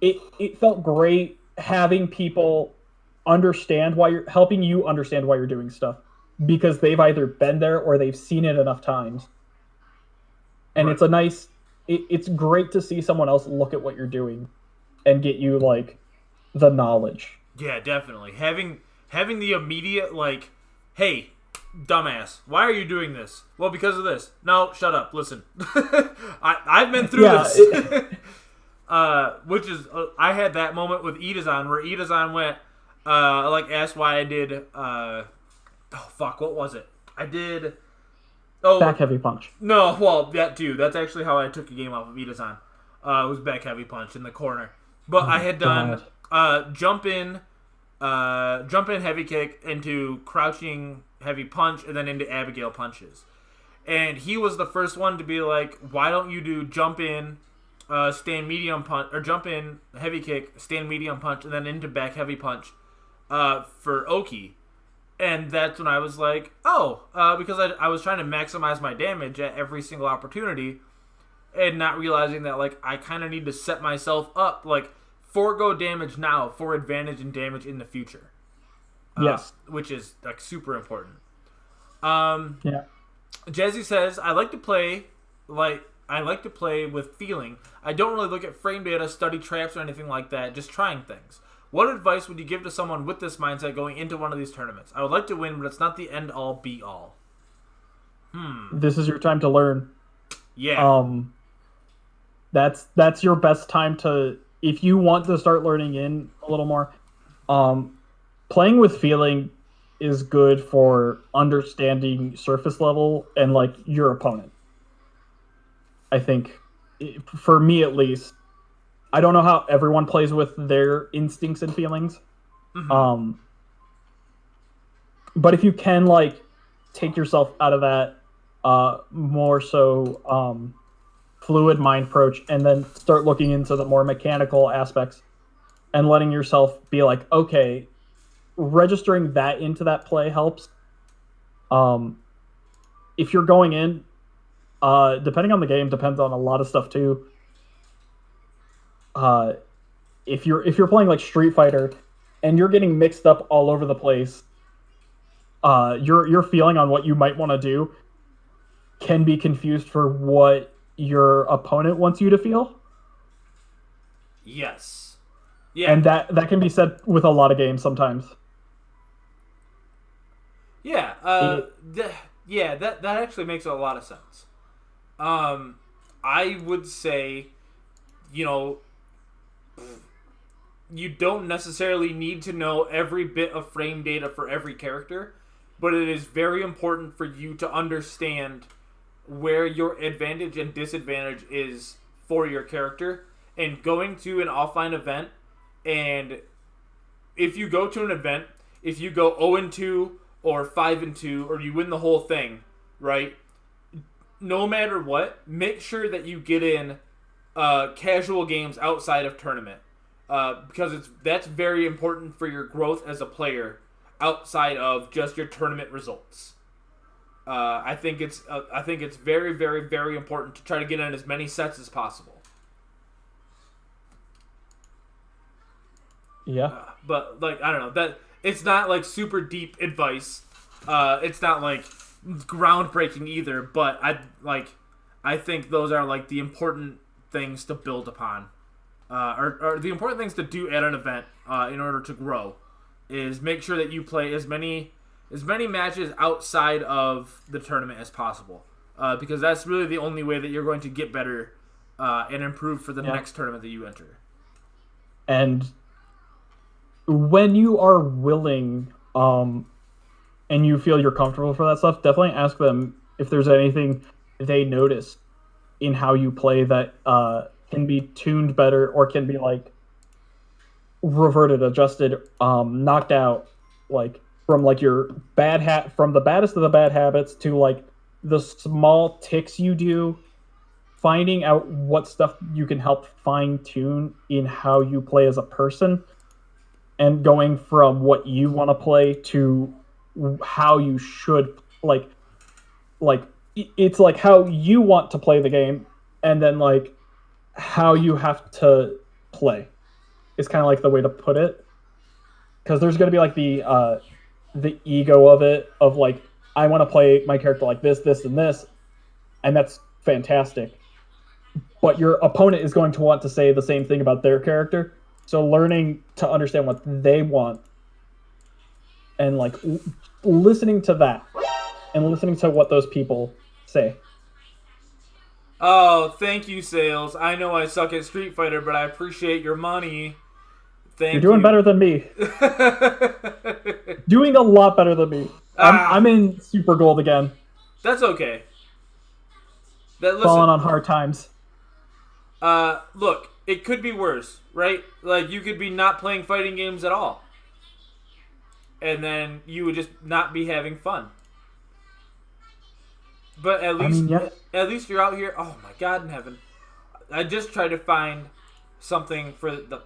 it felt great having people understand why you're helping you understand why you're doing stuff, because they've either been there or they've seen it enough times. And right. It's great to see someone else look at what you're doing and get you like the knowledge. Yeah, definitely. Having the immediate like, hey, dumbass, why are you doing this? Well, because of this. No, shut up. Listen, I've been through this. Which is I had that moment with Idazan where Idazan went like asked why I did what was it? I did back heavy punch. No, well that too. That's actually how I took a game off of Idazan. It was back heavy punch in the corner. But I had done jump in, jump in heavy kick into crouching heavy punch and then into Abigail punches. And he was the first one to be like, why don't you do jump in, stand medium punch, or jump in heavy kick, stand medium punch, and then into back heavy punch for Oki. And that's when I was like, because I was trying to maximize my damage at every single opportunity and not realizing that, like, I kind of need to set myself up, like, forego damage now for advantage and damage in the future. Yes. Which is, like, super important. Yeah. Jazzy says, I like to play with feeling. I don't really look at frame data, study traps, or anything like that, just trying things. What advice would you give to someone with this mindset going into one of these tournaments? I would like to win, but it's not the end-all, be-all. This is your time to learn. Yeah. That's your best time to, if you want to start learning in a little more, playing with feeling is good for understanding surface level and, like, your opponent. I think, for me at least, I don't know how everyone plays with their instincts and feelings. Mm-hmm. But if you can, like, take yourself out of that more so fluid mind approach and then start looking into the more mechanical aspects and letting yourself be like, okay, registering that into that play helps. If you're going in, depending on the game, depends on a lot of stuff too. If you're playing like Street Fighter and you're getting mixed up all over the place, your feeling on what you might want to do can be confused for what your opponent wants you to feel. Yes. Yeah. And that can be said with a lot of games sometimes. Yeah. That actually makes a lot of sense. I would say, you don't necessarily need to know every bit of frame data for every character, but it is very important for you to understand where your advantage and disadvantage is for your character. And going to an offline event, and if you go to an event, if you go 0-2 or 5-2, or you win the whole thing, right? No matter what, make sure that you get in casual games outside of tournament, because that's very important for your growth as a player outside of just your tournament results. I think it's very, very, very important to try to get in as many sets as possible. Yeah. But, like, I don't know, that it's not like super deep advice. It's not like groundbreaking either, but I think those are like the important things to build upon, or the important things to do at an event in order to grow, is make sure that you play as many matches outside of the tournament as possible, because that's really the only way that you're going to get better and improve for the next tournament that you enter. And when you are willing, and you feel you're comfortable for that stuff, definitely ask them if there's anything they notice in how you play that can be tuned better or can be, like, reverted, adjusted, knocked out, like, from, like, your from the baddest of the bad habits to, like, the small ticks you do, finding out what stuff you can help fine tune in how you play as a person, and going from what you want to play to how you should, like it's like how you want to play the game, and then, like, how you have to play is kind of like the way to put it, because there's going to be, like, the ego of it, of, like, I want to play my character like this, and this, and that's fantastic, but your opponent is going to want to say the same thing about their character. So learning to understand what they want and, like, listening to that and listening to what those people say. Oh, thank you, Sales. I know I suck at Street Fighter, but I appreciate your money. You're doing better than me. Doing a lot better than me. I'm in Super Gold again. That's okay. Falling on hard times. Look, it could be worse, right? Like, you could be not playing fighting games at all. and then you would just not be having fun. But at I least, mean, yeah. at least you're out here. Oh my God in heaven! I just tried to find something for the.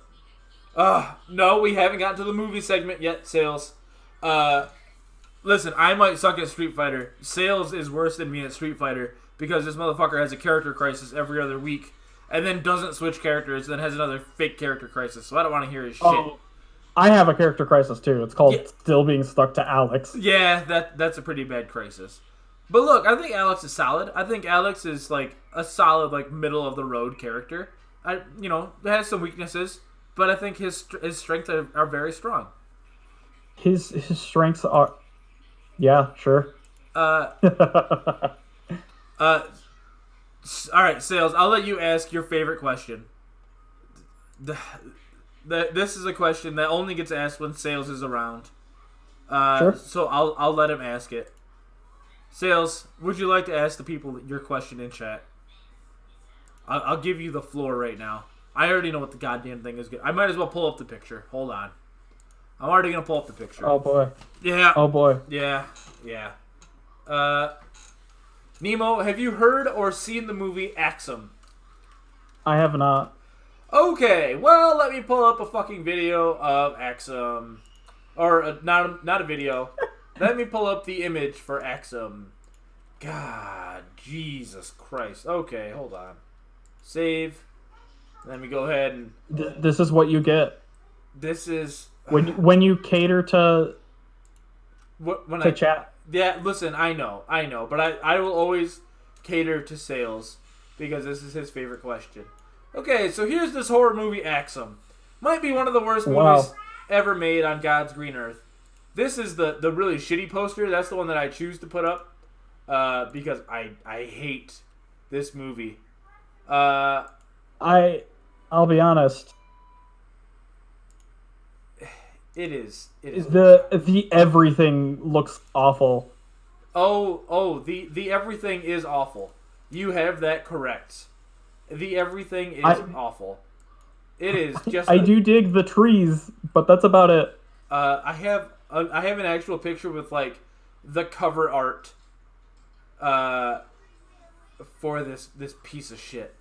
No, we haven't gotten to the movie segment yet. Sales. Listen, I might suck at Street Fighter. Sales is worse than me at Street Fighter because this motherfucker has a character crisis every other week, and then doesn't switch characters, then has another fake character crisis. So I don't want to hear his shit. Oh, I have a character crisis too. It's called still being stuck to Alex. Yeah, that's a pretty bad crisis. But look, I think Alex is solid. I think Alex is like a solid, like middle of the road character. Has some weaknesses, but I think his strengths are very strong. His strengths are, yeah, sure. All right, Sales. I'll let you ask your favorite question. This is a question that only gets asked when Sales is around. Sure. So I'll let him ask it. Sales, would you like to ask the people your question in chat? I'll give you the floor right now. I already know what the goddamn thing is. I might as well pull up the picture. Hold on. I'm already gonna pull up the picture. Oh boy. Yeah. Oh boy. Yeah. Nemo, have you heard or seen the movie Axum? I have not. Okay, well, let me pull up a fucking video of Axum. Or, not a video. Let me pull up the image for Axum. God, Jesus Christ. Okay, hold on. Save. Let me go ahead and... This is what you get. This is... When you cater to... chat. Yeah, listen, I know. But I will always cater to Sales because this is his favorite question. Okay, so here's this horror movie, Axum. Might be one of the worst movies ever made on God's green earth. This is the really shitty poster. That's the one that I choose to put up because I hate this movie. I'll be honest. It is. The everything looks awful. The everything is awful. You have that correct. The everything is awful. It is just. I do dig the trees, but that's about it. I have an actual picture with like the cover art. For this piece of shit.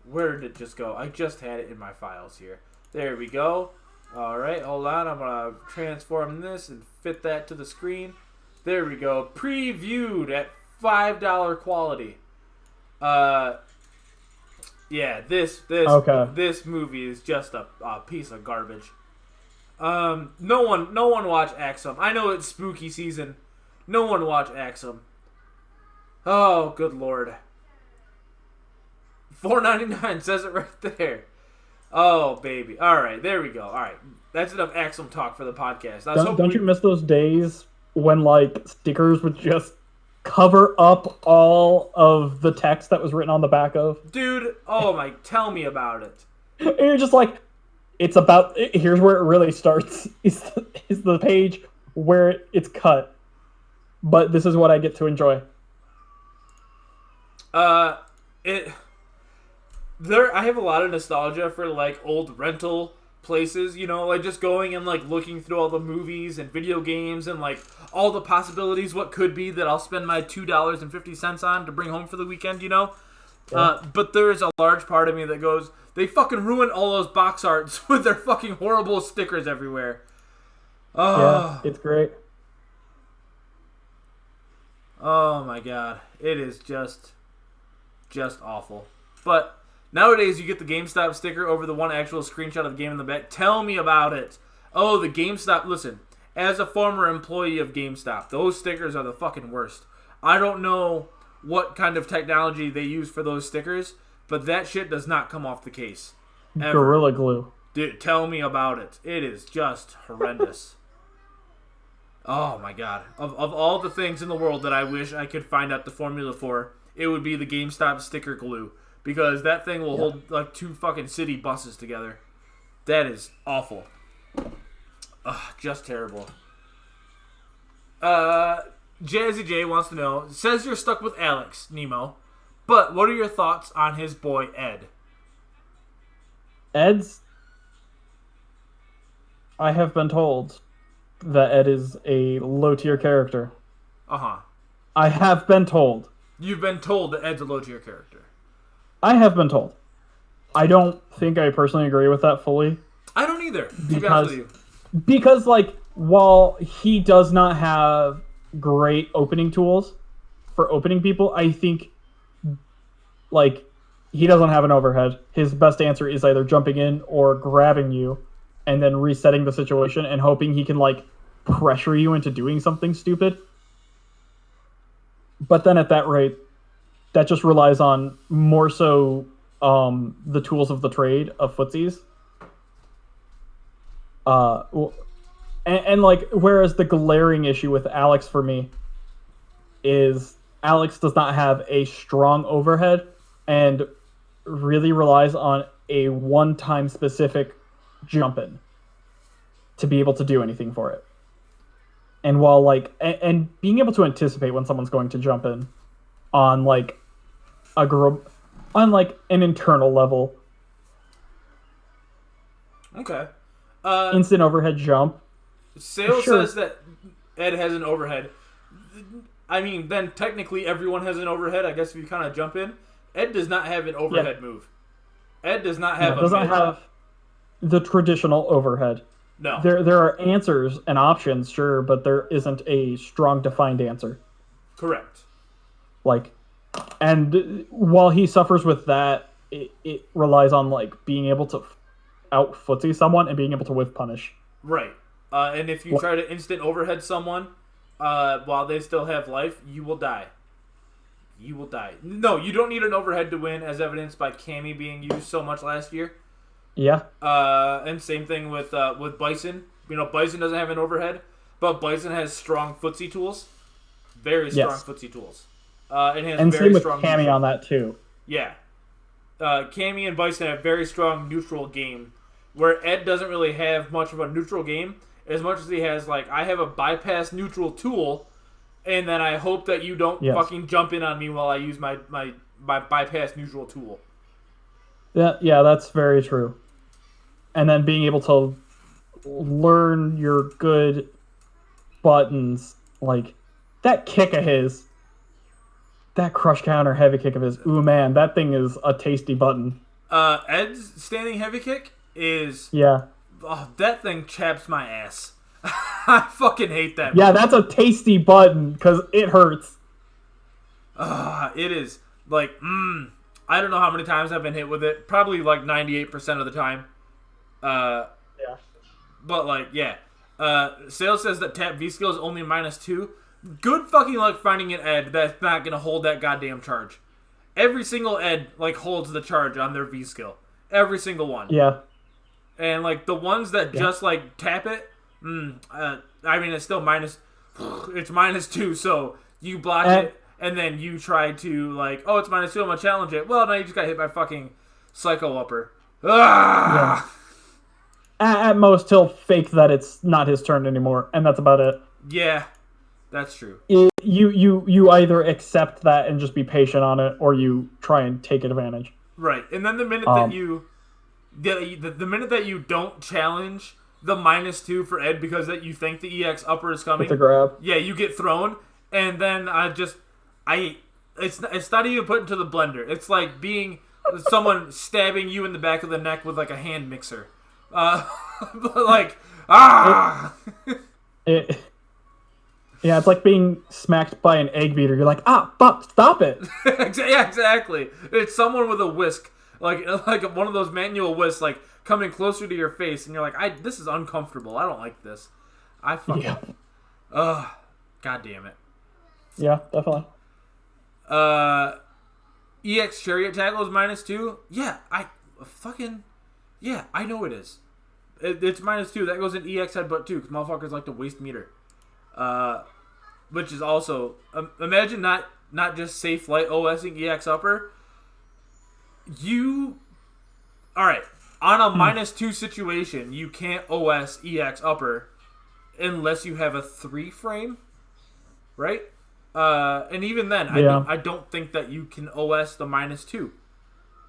Where did it just go? I just had it in my files here. There we go. Alright, hold on. I'm going to transform this and fit that to the screen. There we go. Previewed at $5 quality. Yeah, this movie is just a piece of garbage. No one watch Axum. I know it's spooky season. No one watch Axum. Oh, good lord. $4.99 says it right there. Oh, baby. All right, there we go. All right, that's enough Axum talk for the podcast. Don't you miss those days when like stickers would just cover up all of the text that was written on the back of? Dude, oh my, tell me about it. And you're just like, it's about. Here's where it really starts. Is the page where it's cut, but this is what I get to enjoy. I have a lot of nostalgia for like old rental places, like just going and like looking through all the movies and video games and like all the possibilities what could be that I'll spend my $2.50 on to bring home for the weekend, Yeah. But there is a large part of me that goes, they fucking ruined all those box arts with their fucking horrible stickers everywhere. Yeah, it's great. Oh my god, it is just awful. But nowadays, you get the GameStop sticker over the one actual screenshot of the game in the back. Tell me about it. Oh, the GameStop. Listen, as a former employee of GameStop, those stickers are the fucking worst. I don't know what kind of technology they use for those stickers, but that shit does not come off the case. Ever. Gorilla Glue. Dude, tell me about it. It is just horrendous. Oh my god. Of all the things in the world that I wish I could find out the formula for, it would be the GameStop sticker glue. Because that thing will hold like 2 fucking city buses together. That is awful. Ugh, just terrible. Jazzy J wants to know, says you're stuck with Alex, Nemo, but what are your thoughts on his boy Ed? Ed's, I have been told, that Ed is a low tier character. Uh-huh. I have been told. You've been told that Ed's a low tier character. I have been told. I don't think I personally agree with that fully. I don't either, to be honest with you. Because, like, while he does not have great opening tools for opening people, I think, like, he doesn't have an overhead. His best answer is either jumping in or grabbing you and then resetting the situation and hoping he can, like, pressure you into doing something stupid. But then at that rate, that just relies on more so the tools of the trade of footsies. And like, whereas the glaring issue with Alex for me is Alex does not have a strong overhead and really relies on a one-time specific jump in to be able to do anything for it. And while like, and being able to anticipate when someone's going to jump in on like on like an internal level. Okay. Instant overhead jump. Sale says that Ed has an overhead. I mean, then technically everyone has an overhead, I guess, if you kind of jump in. Ed does not have an overhead move. Ed does not have doesn't have the traditional overhead. No. There are answers and options, sure, but there isn't a strong defined answer. Correct. Like, and while he suffers with that, it relies on like being able to out footsie someone and being able to whiff punish. Right. And if you try to instant overhead someone while they still have life, you will die. You will die. No, you don't need an overhead to win, as evidenced by Cammy being used so much last year. Yeah. And same thing with Bison. You know, Bison doesn't have an overhead, but Bison has strong footsie tools. Very strong footsie tools. And has and very same with strong Cammy neutral. on that too. Yeah. Cammy and Bison have very strong neutral game, where Ed doesn't really have much of a neutral game, as much as he has, like, I have a bypass neutral tool, and then I hope that you don't fucking jump in on me while I use my bypass neutral tool. Yeah, that's very true. And then being able to learn your good buttons, like that kick of his, that crush counter heavy kick of his. Ooh man, that thing is a tasty button. Ed's standing heavy kick is that thing chaps my ass. I fucking hate that. Yeah, that's a tasty button because it hurts. It is like I don't know how many times I've been hit with it. Probably like 98% of the time. But like, Sales says that tap V skill is only -2. Good fucking luck finding an Ed that's not gonna hold that goddamn charge. Every single Ed like holds the charge on their V skill. Every single one. Yeah. And like the ones that just like tap it, I mean it's still it's -2. So you block it. And then you try to, like, oh, it's -2, I'm going to challenge it. Well, no, you just got hit by fucking Psycho Upper. Yeah. At most, he'll fake that it's not his turn anymore, and that's about it. Yeah, that's true. You either accept that and just be patient on it, or you try and take advantage. Right, and then the minute that the minute that you don't challenge the -2 for Ed because that you think the EX Upper is coming, with the grab. Yeah, you get thrown, and then it's not even put into the blender. It's like being someone stabbing you in the back of the neck with like a hand mixer. Like it's like being smacked by an egg beater. You're like, fuck, stop it. Yeah, exactly. It's someone with a whisk, like one of those manual whisks, like coming closer to your face, and you're like, this is uncomfortable. I don't like this. I fucking, god damn it. Yeah, definitely. EX Chariot Tackle is -2. Yeah, I know it is. It's -2. That goes in EX Headbutt too, because motherfuckers like to waste meter. Which is also imagine not just safe light OSing EX Upper. Alright, on a -2 situation, you can't OS EX Upper unless you have a 3 frame, right? And even then, I don't think that you can OS the -2.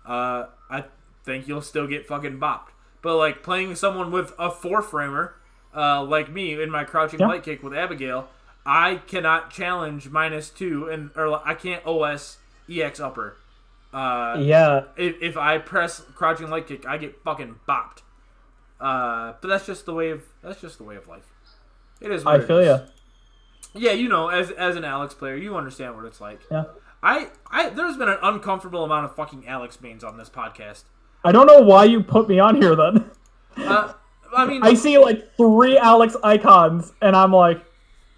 I think you'll still get fucking bopped. But like playing someone with a 4 framer, like me in my crouching light kick with Abigail, I cannot challenge -2 or I can't OS EX upper. If I press crouching light kick, I get fucking bopped. But that's just the way of life. It is. I feel ya. Yeah, as an Alex player, you understand what it's like. Yeah. There's been an uncomfortable amount of fucking Alex mains on this podcast. I don't know why you put me on here then. I mean, I see like 3 Alex icons, and I'm like,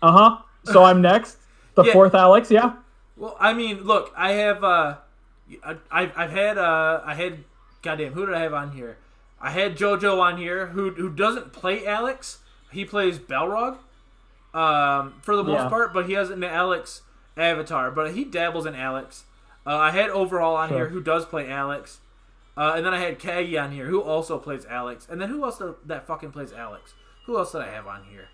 so I'm next. The 4th Alex, yeah. Well, I mean, look, I have I had goddamn, who did I have on here? I had JoJo on here who doesn't play Alex. He plays Balrog, for the most part, but he has an Alex avatar, but he dabbles in Alex. I had Overall on here who does play Alex. And then I had Kagi on here, who also plays Alex. And then who else that fucking plays Alex? Who else did I have on here?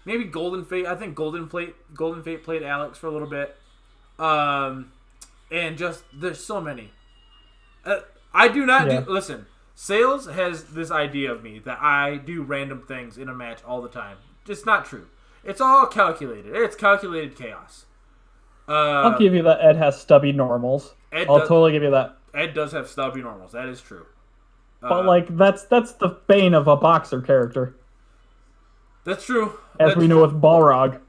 Maybe Golden Fate. I think Golden Fate played Alex for a little bit. And just, there's so many. I do not do... Listen, Sales has this idea of me that I do random things in a match all the time. Just not true. It's all calculated. It's calculated chaos. I'll give you that Ed has stubby normals. I'll totally give you that. Ed does have stubby normals. That is true. But that's the bane of a boxer character. That's true. As we know with Balrog.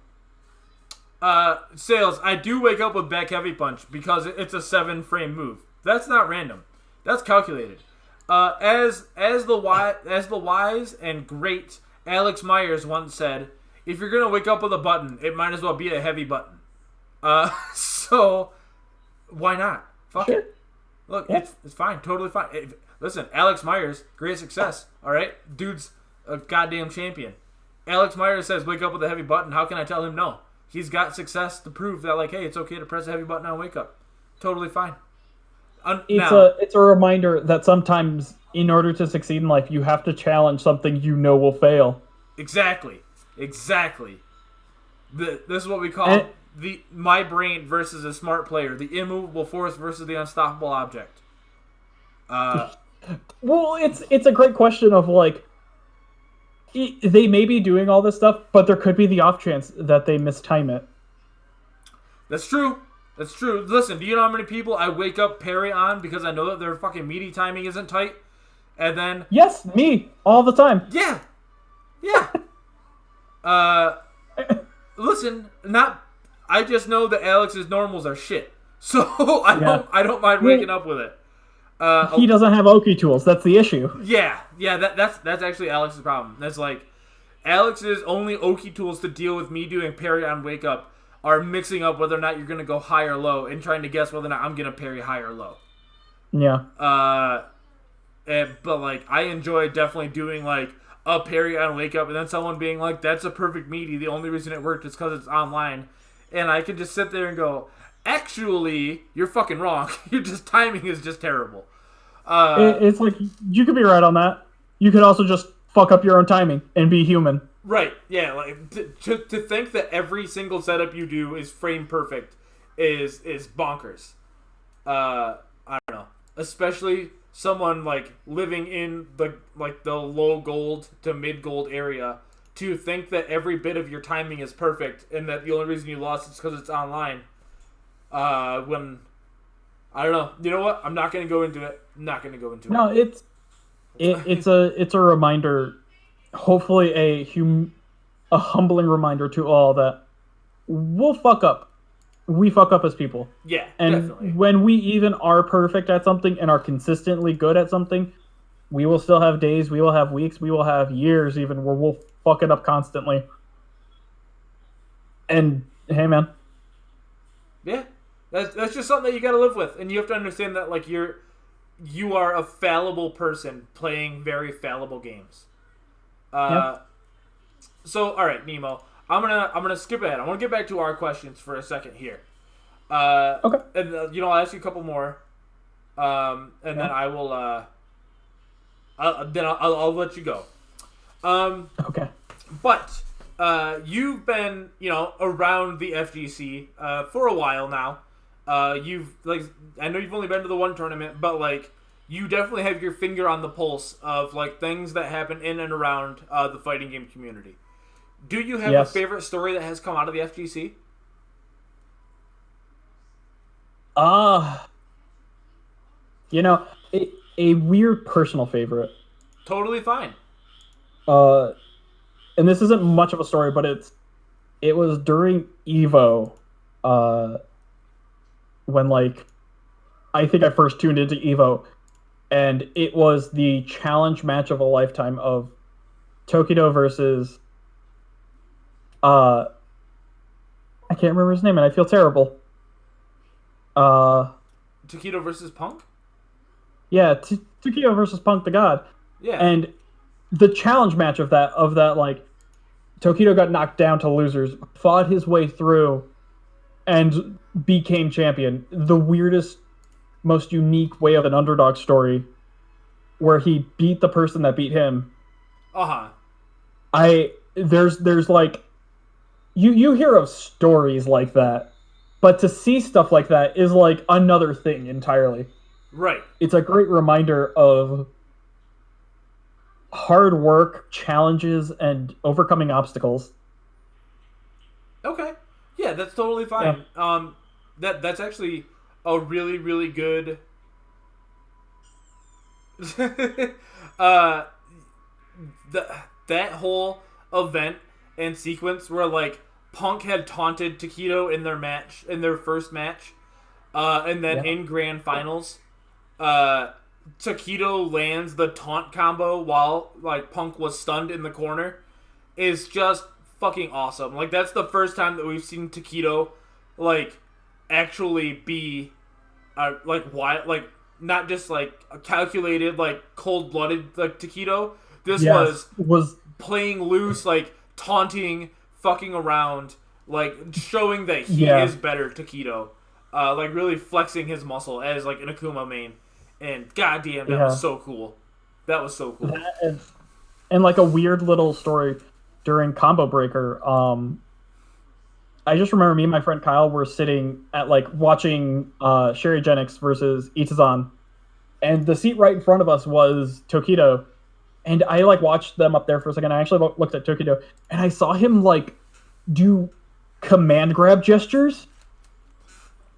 Sales, I do wake up with back heavy punch because it's a 7-frame move. That's not random. That's calculated. As the wise and great Alex Myers once said, if you're gonna wake up with a button, it might as well be a heavy button. So why not? Fuck it. Look, it's fine, totally fine. Listen, Alex Myers, great success. All right, dude's a goddamn champion. Alex Myers says, "Wake up with a heavy button." How can I tell him no? He's got success to prove that, like, hey, it's okay to press a heavy button on wake up. Totally fine. It's a reminder that sometimes, in order to succeed in life, you have to challenge something you know will fail. Exactly. This is what we call my brain versus a smart player. The immovable force versus the unstoppable object. Well, it's a great question of, like, they may be doing all this stuff, but there could be the off chance that they mistime it. That's true. Listen, do you know how many people I wake up parry on because I know that their fucking meaty timing isn't tight? And then... Yes, me. All the time. Yeah. Listen, I just know that Alex's normals are shit. So I don't mind waking up with it. He doesn't have Oki tools. That's the issue. Yeah. That's actually Alex's problem. That's like Alex's only Oki tools to deal with me doing parry on wake up are mixing up whether or not you're gonna go high or low and trying to guess whether or not I'm gonna parry high or low. Yeah. But like I enjoy definitely doing like a parry on wake up and then someone being like, "That's a perfect meaty. The only reason it worked is because it's online," and I can just sit there and go, "Actually, you're fucking wrong. Your timing is just terrible." It's like, you could be right on that. You could also just fuck up your own timing and be human. Right, yeah. Like to think that every single setup you do is frame perfect is bonkers. I don't know. Especially someone like living in the low gold to mid gold area, to think that every bit of your timing is perfect and that the only reason you lost is because it's online. When I don't know. You know what? I'm not going to go into it. No, it's a reminder, hopefully a humbling reminder to all that we'll fuck up. We fuck up as people. Yeah, and definitely. When we even are perfect at something and are consistently good at something, we will still have days, we will have weeks, we will have years even where we'll fuck it up constantly. And hey, man. Yeah. That's just something that you got to live with, and you have to understand that like you are a fallible person playing very fallible games. So all right, Nemo, I'm gonna skip ahead. I want to get back to our questions for a second here. Okay. And I'll ask you a couple more, and then I will. I'll let you go. Okay. But you've been around the FGC for a while now. I know you've only been to the one tournament, but like you definitely have your finger on the pulse of like things that happen in and around the fighting game community. Do you have a favorite story that has come out of the FGC? You know, a weird personal favorite. Totally fine. And this isn't much of a story, but it was during Evo, when like I think I first tuned into Evo, and it was the challenge match of a lifetime of Tokido versus I can't remember his name, and I feel terrible. Tokido versus Punk? Yeah, Tokido versus Punk the God. Yeah. And the challenge match of that like Tokido got knocked down to losers, fought his way through, and became champion. The weirdest, most unique way of an underdog story, where he beat the person that beat him. There's like, you hear of stories like that, but to see stuff like that is like another thing entirely. Right. It's a great reminder of hard work, challenges, and overcoming obstacles. Okay. Yeah, that's totally fine. Yeah. That's actually a really, really good that whole event and sequence where like Punk had taunted Tokido in their first match, and then in grand finals, Tokido lands the taunt combo while like Punk was stunned in the corner is just fucking awesome. Like that's the first time that we've seen Tokido like actually be like not just like a calculated like cold-blooded like Tokido. This was playing loose, like taunting, fucking around, like showing that he is better Tokido. Like really flexing his muscle as like an Akuma main. And goddamn, that was so cool. That was so cool. And like a weird little story during Combo Breaker. I just remember me and my friend Kyle were sitting at like watching Sherry Genix versus Itazan, and the seat right in front of us was Tokido. And I like watched them up there for a second. I actually looked at Tokido, and I saw him like do command grab gestures,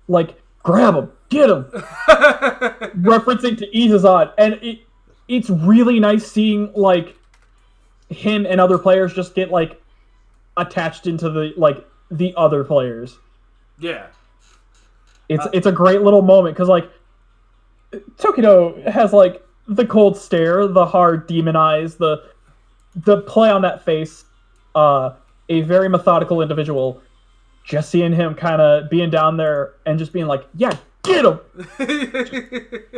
like grab him, get him, referencing to Itazan. And it's really nice seeing like him and other players just get like attached into the other players. Yeah, it's a great little moment because like Tokido has like the cold stare, the hard demon eyes, the play on that face, a very methodical individual. Just seeing him kind of being down there and just being like, yeah, get him.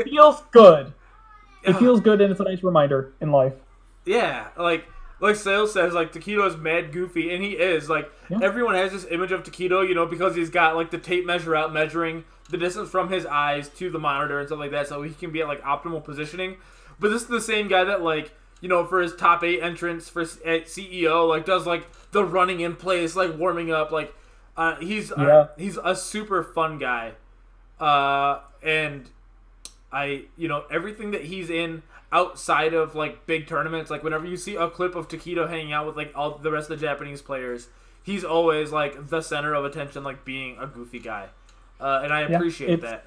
Feels good. It feels good, and it's a nice reminder in life. Yeah, like Sales says, like Tokido is mad goofy, and he is. Like everyone has this image of Tokido, you know, because he's got like the tape measure out measuring the distance from his eyes to the monitor and stuff like that, so he can be at like optimal positioning. But this is the same guy that like, you know, for his top 8 entrance at CEO, like does like the running in place, like warming up, like he's a super fun guy, and you know, everything that he's in outside of like big tournaments, like whenever you see a clip of Tokido hanging out with like all the rest of the Japanese players, he's always like the center of attention, like being a goofy guy, and I appreciate that.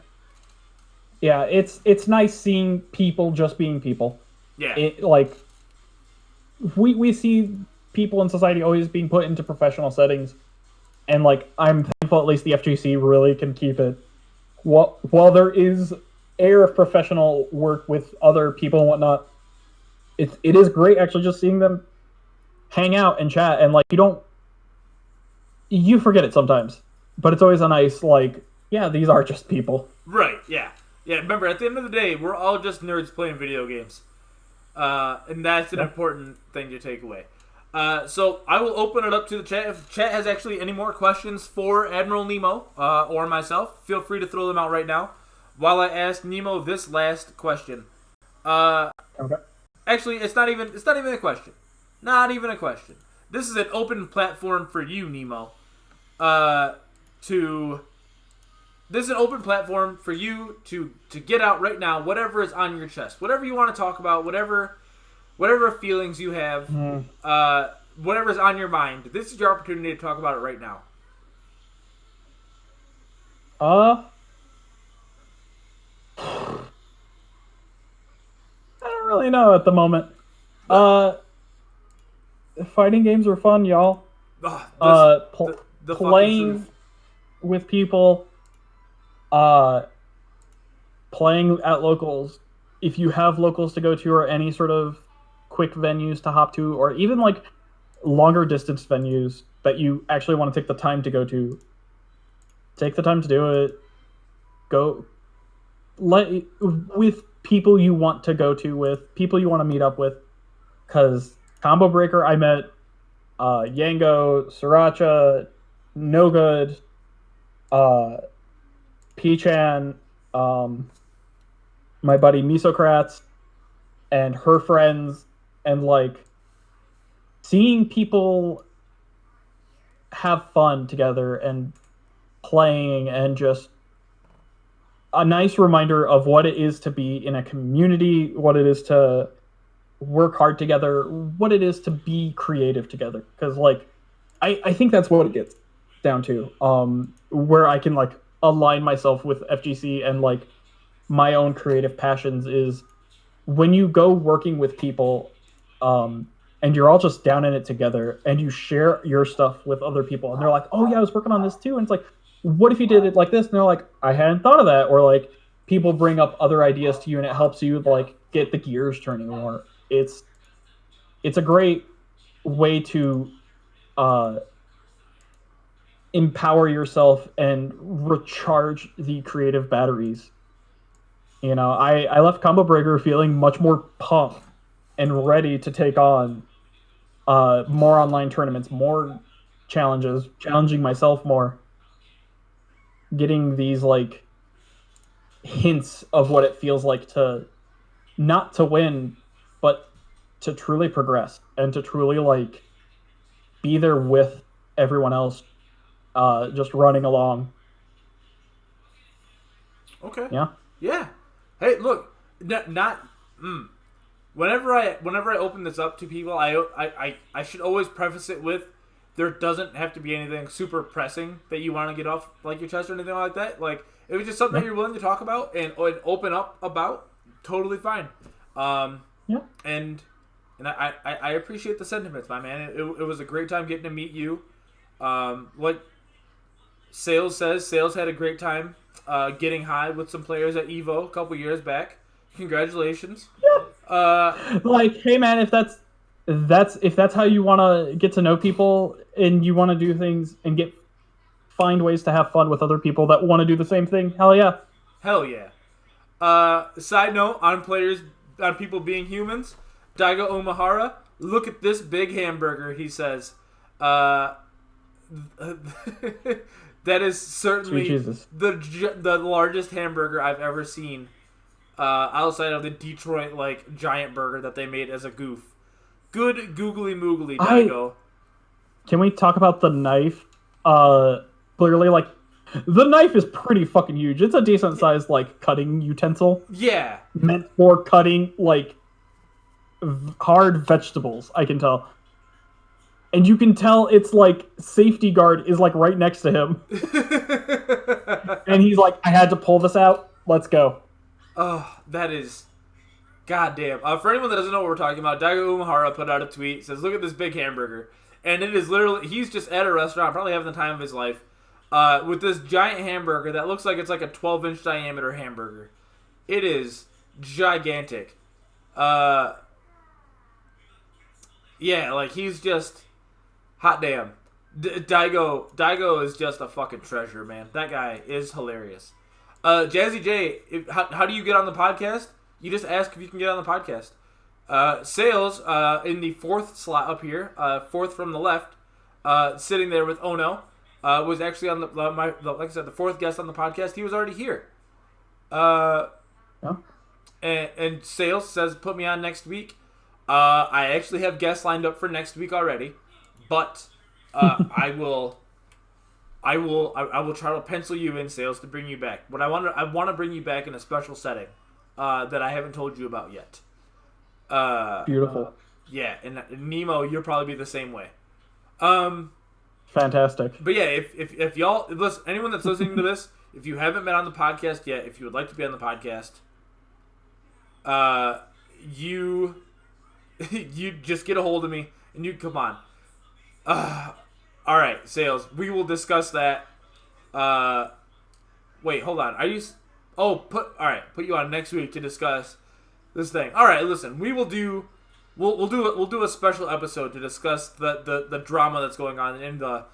Yeah, it's nice seeing people just being people. Yeah, like we see people in society always being put into professional settings, and like I'm thankful at least the FGC really can keep it. While there is air of professional work with other people and whatnot, it is great actually just seeing them hang out and chat, and like you forget it sometimes, but it's always a nice like, yeah, these are just people. Right, yeah. Remember, at the end of the day, we're all just nerds playing video games, and that's an important thing to take away. So I will open it up to the chat. If chat has actually any more questions for Admiral Nemo or myself, feel free to throw them out right now while I ask Nemo this last question. Okay. Actually, it's not even a question. Not even a question. This is an open platform for you, Nemo, to this is an open platform for you to get out right now whatever is on your chest, whatever you want to talk about, whatever feelings you have, whatever's on your mind. This is your opportunity to talk about it right now. I don't really know at the moment. Fighting games are fun, y'all. The playing with people, playing at locals. If you have locals to go to or any sort of quick venues to hop to, or even like longer distance venues that you actually want to take the time to go to, take the time to do it. Go with people you want to go to, with people you want to meet up with. Because Combo Breaker, I met Yango, Sriracha, No Good, Peachan, my buddy Misocrats, and her friends, and like seeing people have fun together and playing, and just a nice reminder of what it is to be in a community, what it is to work hard together, what it is to be creative together. Because like I think that's what it gets down to, where I can like align myself with FGC and like my own creative passions, is when you go working with people, and you're all just down in it together, and you share your stuff with other people, and they're like, oh yeah, I was working on this too, and it's like, what if you did it like this? And they're like, I hadn't thought of that. Or like people bring up other ideas to you, and it helps you like get the gears turning more. It's a great way to empower yourself and recharge the creative batteries. You know, I left Combo Breaker feeling much more pumped and ready to take on more online tournaments, more challenges, challenging myself more, getting these like hints of what it feels like to not to win, but to truly progress and to truly like be there with everyone else, just running along. Okay. Yeah. Hey, look, whenever I open this up to people, I should always preface it with, there doesn't have to be anything super pressing that you want to get off like your chest or anything like that. Like, if it's just something that you're willing to talk about and open up about, totally fine. And I appreciate the sentiments, my man. It was a great time getting to meet you. Like Sales says, Sales had a great time getting high with some players at EVO a couple years back. Congratulations. Like, hey man, if that's how you want to get to know people, and you want to do things and find ways to have fun with other people that want to do the same thing, hell yeah. Side note on people being humans, Daigo Omahara, look at this big hamburger, he says. That is certainly the largest hamburger I've ever seen, outside of the Detroit like giant burger that they made as a goof. Good googly moogly, Daigo. Can we talk about the knife? Clearly, like, the knife is pretty fucking huge. It's a decent sized like cutting utensil. Yeah. Meant for cutting like hard vegetables, I can tell. And you can tell it's like safety guard is like right next to him. And he's like, I had to pull this out. Let's go. Oh, that is goddamn. For anyone that doesn't know what we're talking about, Daigo Umahara put out a tweet, says, look at this big hamburger. And it is literally, he's just at a restaurant, probably having the time of his life, with this giant hamburger that looks like it's like a 12-inch diameter hamburger. It is gigantic. Yeah, like he's just hot damn. Daigo is just a fucking treasure, man. That guy is hilarious. Jazzy J, how do you get on the podcast? You just ask if you can get on the podcast. Sales in the fourth slot up here, fourth from the left, sitting there with Ono, was actually on like I said, the fourth guest on the podcast. He was already here. And Sales says, put me on next week. I actually have guests lined up for next week already, but I will I will try to pencil you in, Sales, to bring you back. But I want to bring you back in a special setting that I haven't told you about yet. Beautiful. Yeah, and Nemo, you'll probably be the same way. Fantastic. But yeah, if y'all listen, anyone that's listening to this, if you haven't been on the podcast yet, if you would like to be on the podcast, you just get a hold of me and you come on. All right, Sales. We will discuss that. Wait, hold on. Are you? Put you on next week to discuss this thing. All right, listen. We'll do a special episode to discuss the drama that's going on in the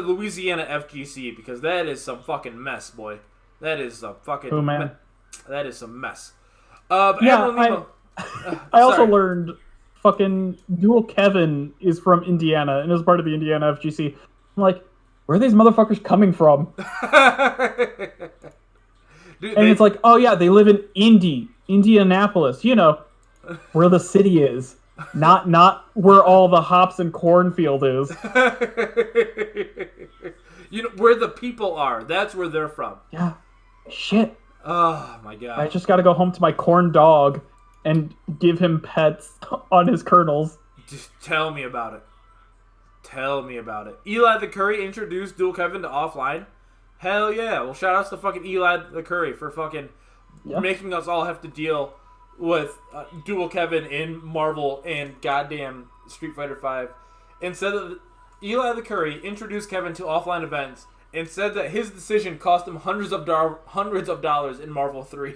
Louisiana FGC, because that is some fucking mess, boy. That is some fucking. That is some mess. I also learned fucking Dual Kevin is from Indiana and is part of the Indiana FGC. I'm like, where are these motherfuckers coming from? Dude, it's like, oh yeah, they live in Indianapolis, where the city is, not where all the hops and cornfield is. Where the people are. That's where they're from. Yeah. Shit. Oh my god. I just gotta go home to my corn dog and give him pets on his kernels. Just tell me about it. Eli the Curry introduced Dual Kevin to Offline. Hell yeah. Well, shout outs to fucking Eli the Curry for fucking making us all have to deal with Dual Kevin in Marvel and goddamn Street Fighter V. And said that Eli the Curry introduced Kevin to offline events and said that his decision cost him hundreds of dollars in Marvel 3.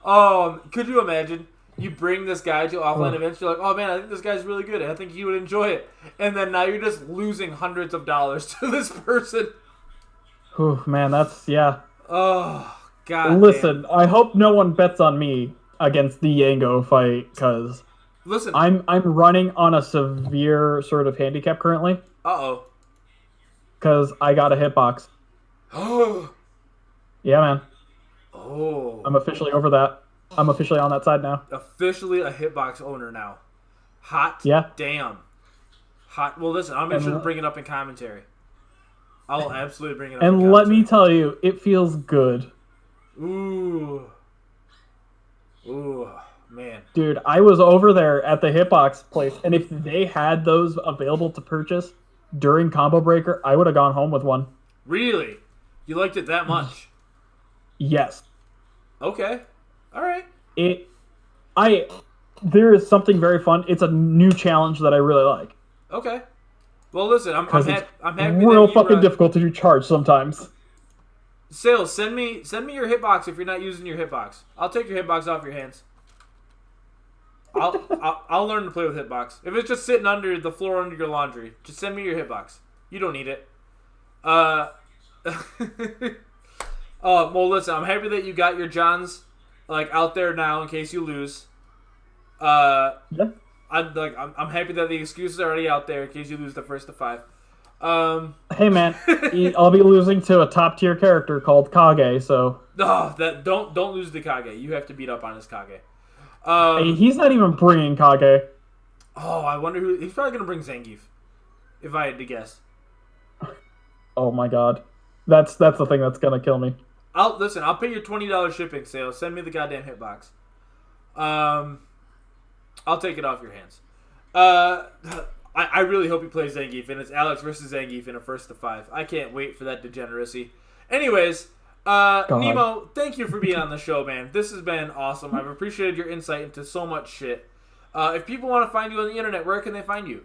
Could you imagine? You bring this guy to offline events, you're like, oh man, I think this guy's really good. I think he would enjoy it. And then now you're just losing hundreds of dollars to this person. Oh man, yeah. Oh, God. Listen, I hope no one bets on me against the Yango fight, because listen, I'm running on a severe sort of handicap currently. Uh-oh. Because I got a hitbox. Oh. Yeah, man. Oh. I'm officially over that. I'm officially on that side now. Officially a hitbox owner now. Hot damn. Hot. Well, listen, I'll make sure to bring it up in commentary. I'll absolutely bring it up in commentary. And let me tell you, it feels good. Ooh, man. Dude, I was over there at the hitbox place, and if they had those available to purchase during Combo Breaker, I would have gone home with one. Really? You liked it that much? Yes. Okay. All right. There is something very fun. It's a new challenge that I really like. Okay. Well, listen, I'm happy. Real fucking difficult to do charge sometimes. Sales, send me your hitbox if you're not using your hitbox. I'll take your hitbox off your hands. I'll learn to play with hitbox. If it's just sitting under the floor under your laundry, just send me your hitbox. You don't need it. Well, listen, I'm happy that you got your Johns out there now in case you lose. I'm happy that the excuses are already out there in case you lose the first to 5. Hey man, I'll be losing to a top tier character called Kage. So don't lose to Kage. You have to beat up on his Kage. Hey, he's not even bringing Kage. Oh, I wonder who. He's probably gonna bring Zangief, if I had to guess. Oh my god, that's the thing that's gonna kill me. I'll pay your $20 shipping sale. Send me the goddamn hitbox. I'll take it off your hands. I really hope he plays Zangief, and it's Alex versus Zangief in a first to 5. I can't wait for that degeneracy. Anyways, Nemo, thank you for being on the show, man. This has been awesome. I've appreciated your insight into so much shit. If people want to find you on the internet, where can they find you?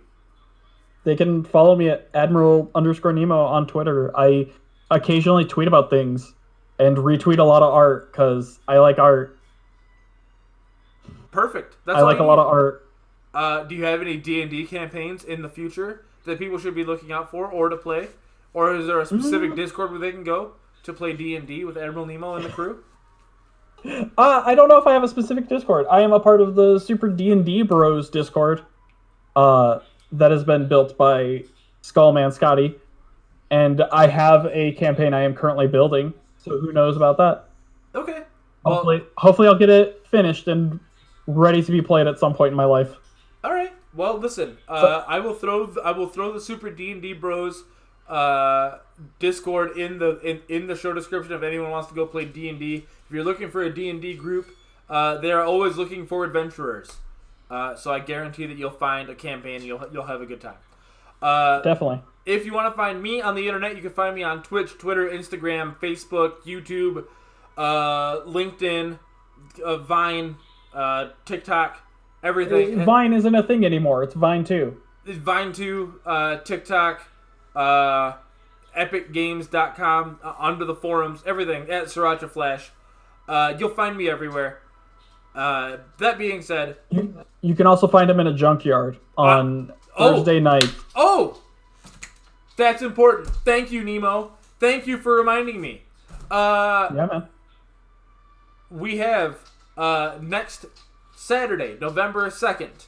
They can follow me at Admiral_Nemo on Twitter. I occasionally tweet about things and retweet a lot of art because I like art. Perfect. I like a lot of art. Do you have any D&D campaigns in the future that people should be looking out for or to play? Or is there a specific Discord where they can go to play D&D with Admiral Nemo and the crew? I don't know if I have a specific Discord. I am a part of the Super D&D Bros Discord that has been built by Skullman Scotty. And I have a campaign I am currently building, so who knows about that? Okay. Hopefully I'll get it finished and ready to be played at some point in my life. All right. Well, listen. I will throw the Super D&D Bros Discord in the show description if anyone wants to go play D&D. If you're looking for a D&D group, they are always looking for adventurers. So I guarantee that you'll find a campaign and you'll have a good time. Definitely. If you want to find me on the internet, you can find me on Twitch, Twitter, Instagram, Facebook, YouTube, LinkedIn, Vine, TikTok, everything. Vine isn't a thing anymore. It's Vine 2. It's Vine 2, TikTok, epicgames.com, under the forums, everything, at Sriracha Flash. You'll find me everywhere. That being said... You can also find him in a junkyard on Thursday night. Oh! That's important. Thank you, Nemo. Thank you for reminding me. Yeah, man. We have next Saturday, November 2nd.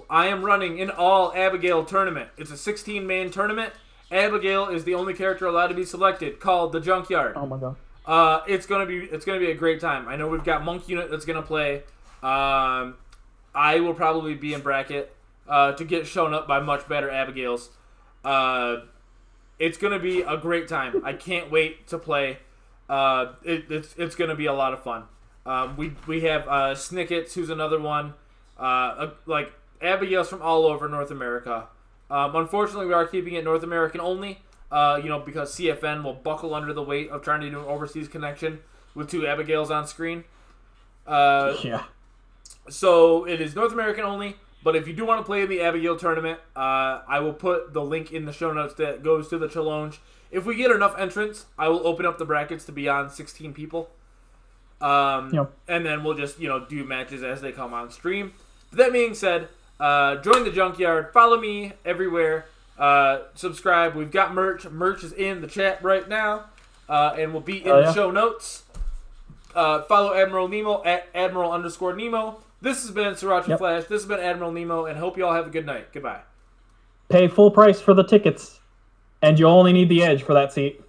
I am running an all Abigail tournament. It's a 16-man tournament. Abigail is the only character allowed to be selected, called the Junkyard. Oh my god. It's gonna be a great time. I know we've got Monk Unit that's gonna play. I will probably be in bracket to get shown up by much better Abigails. It's gonna be a great time. I can't wait to play. It's gonna be a lot of fun. We have Snickets, who's another one. Like Abigail's from all over North America. Unfortunately, we are keeping it North American only. Because CFN will buckle under the weight of trying to do an overseas connection with 2 Abigails on screen. Yeah. So it is North American only. But if you do want to play in the Abigail tournament, I will put the link in the show notes that goes to the challenge. If we get enough entrants, I will open up the brackets to beyond 16 people. And then we'll just, do matches as they come on stream. But that being said, join the Junkyard. Follow me everywhere. Subscribe. We've got merch. Merch is in the chat right now. And will be in the show notes. Follow Admiral Nemo at Admiral_Nemo. This has been Sriracha Flash. This has been Admiral Nemo, and hope you all have a good night. Goodbye. Pay full price for the tickets, and you only need the edge for that seat.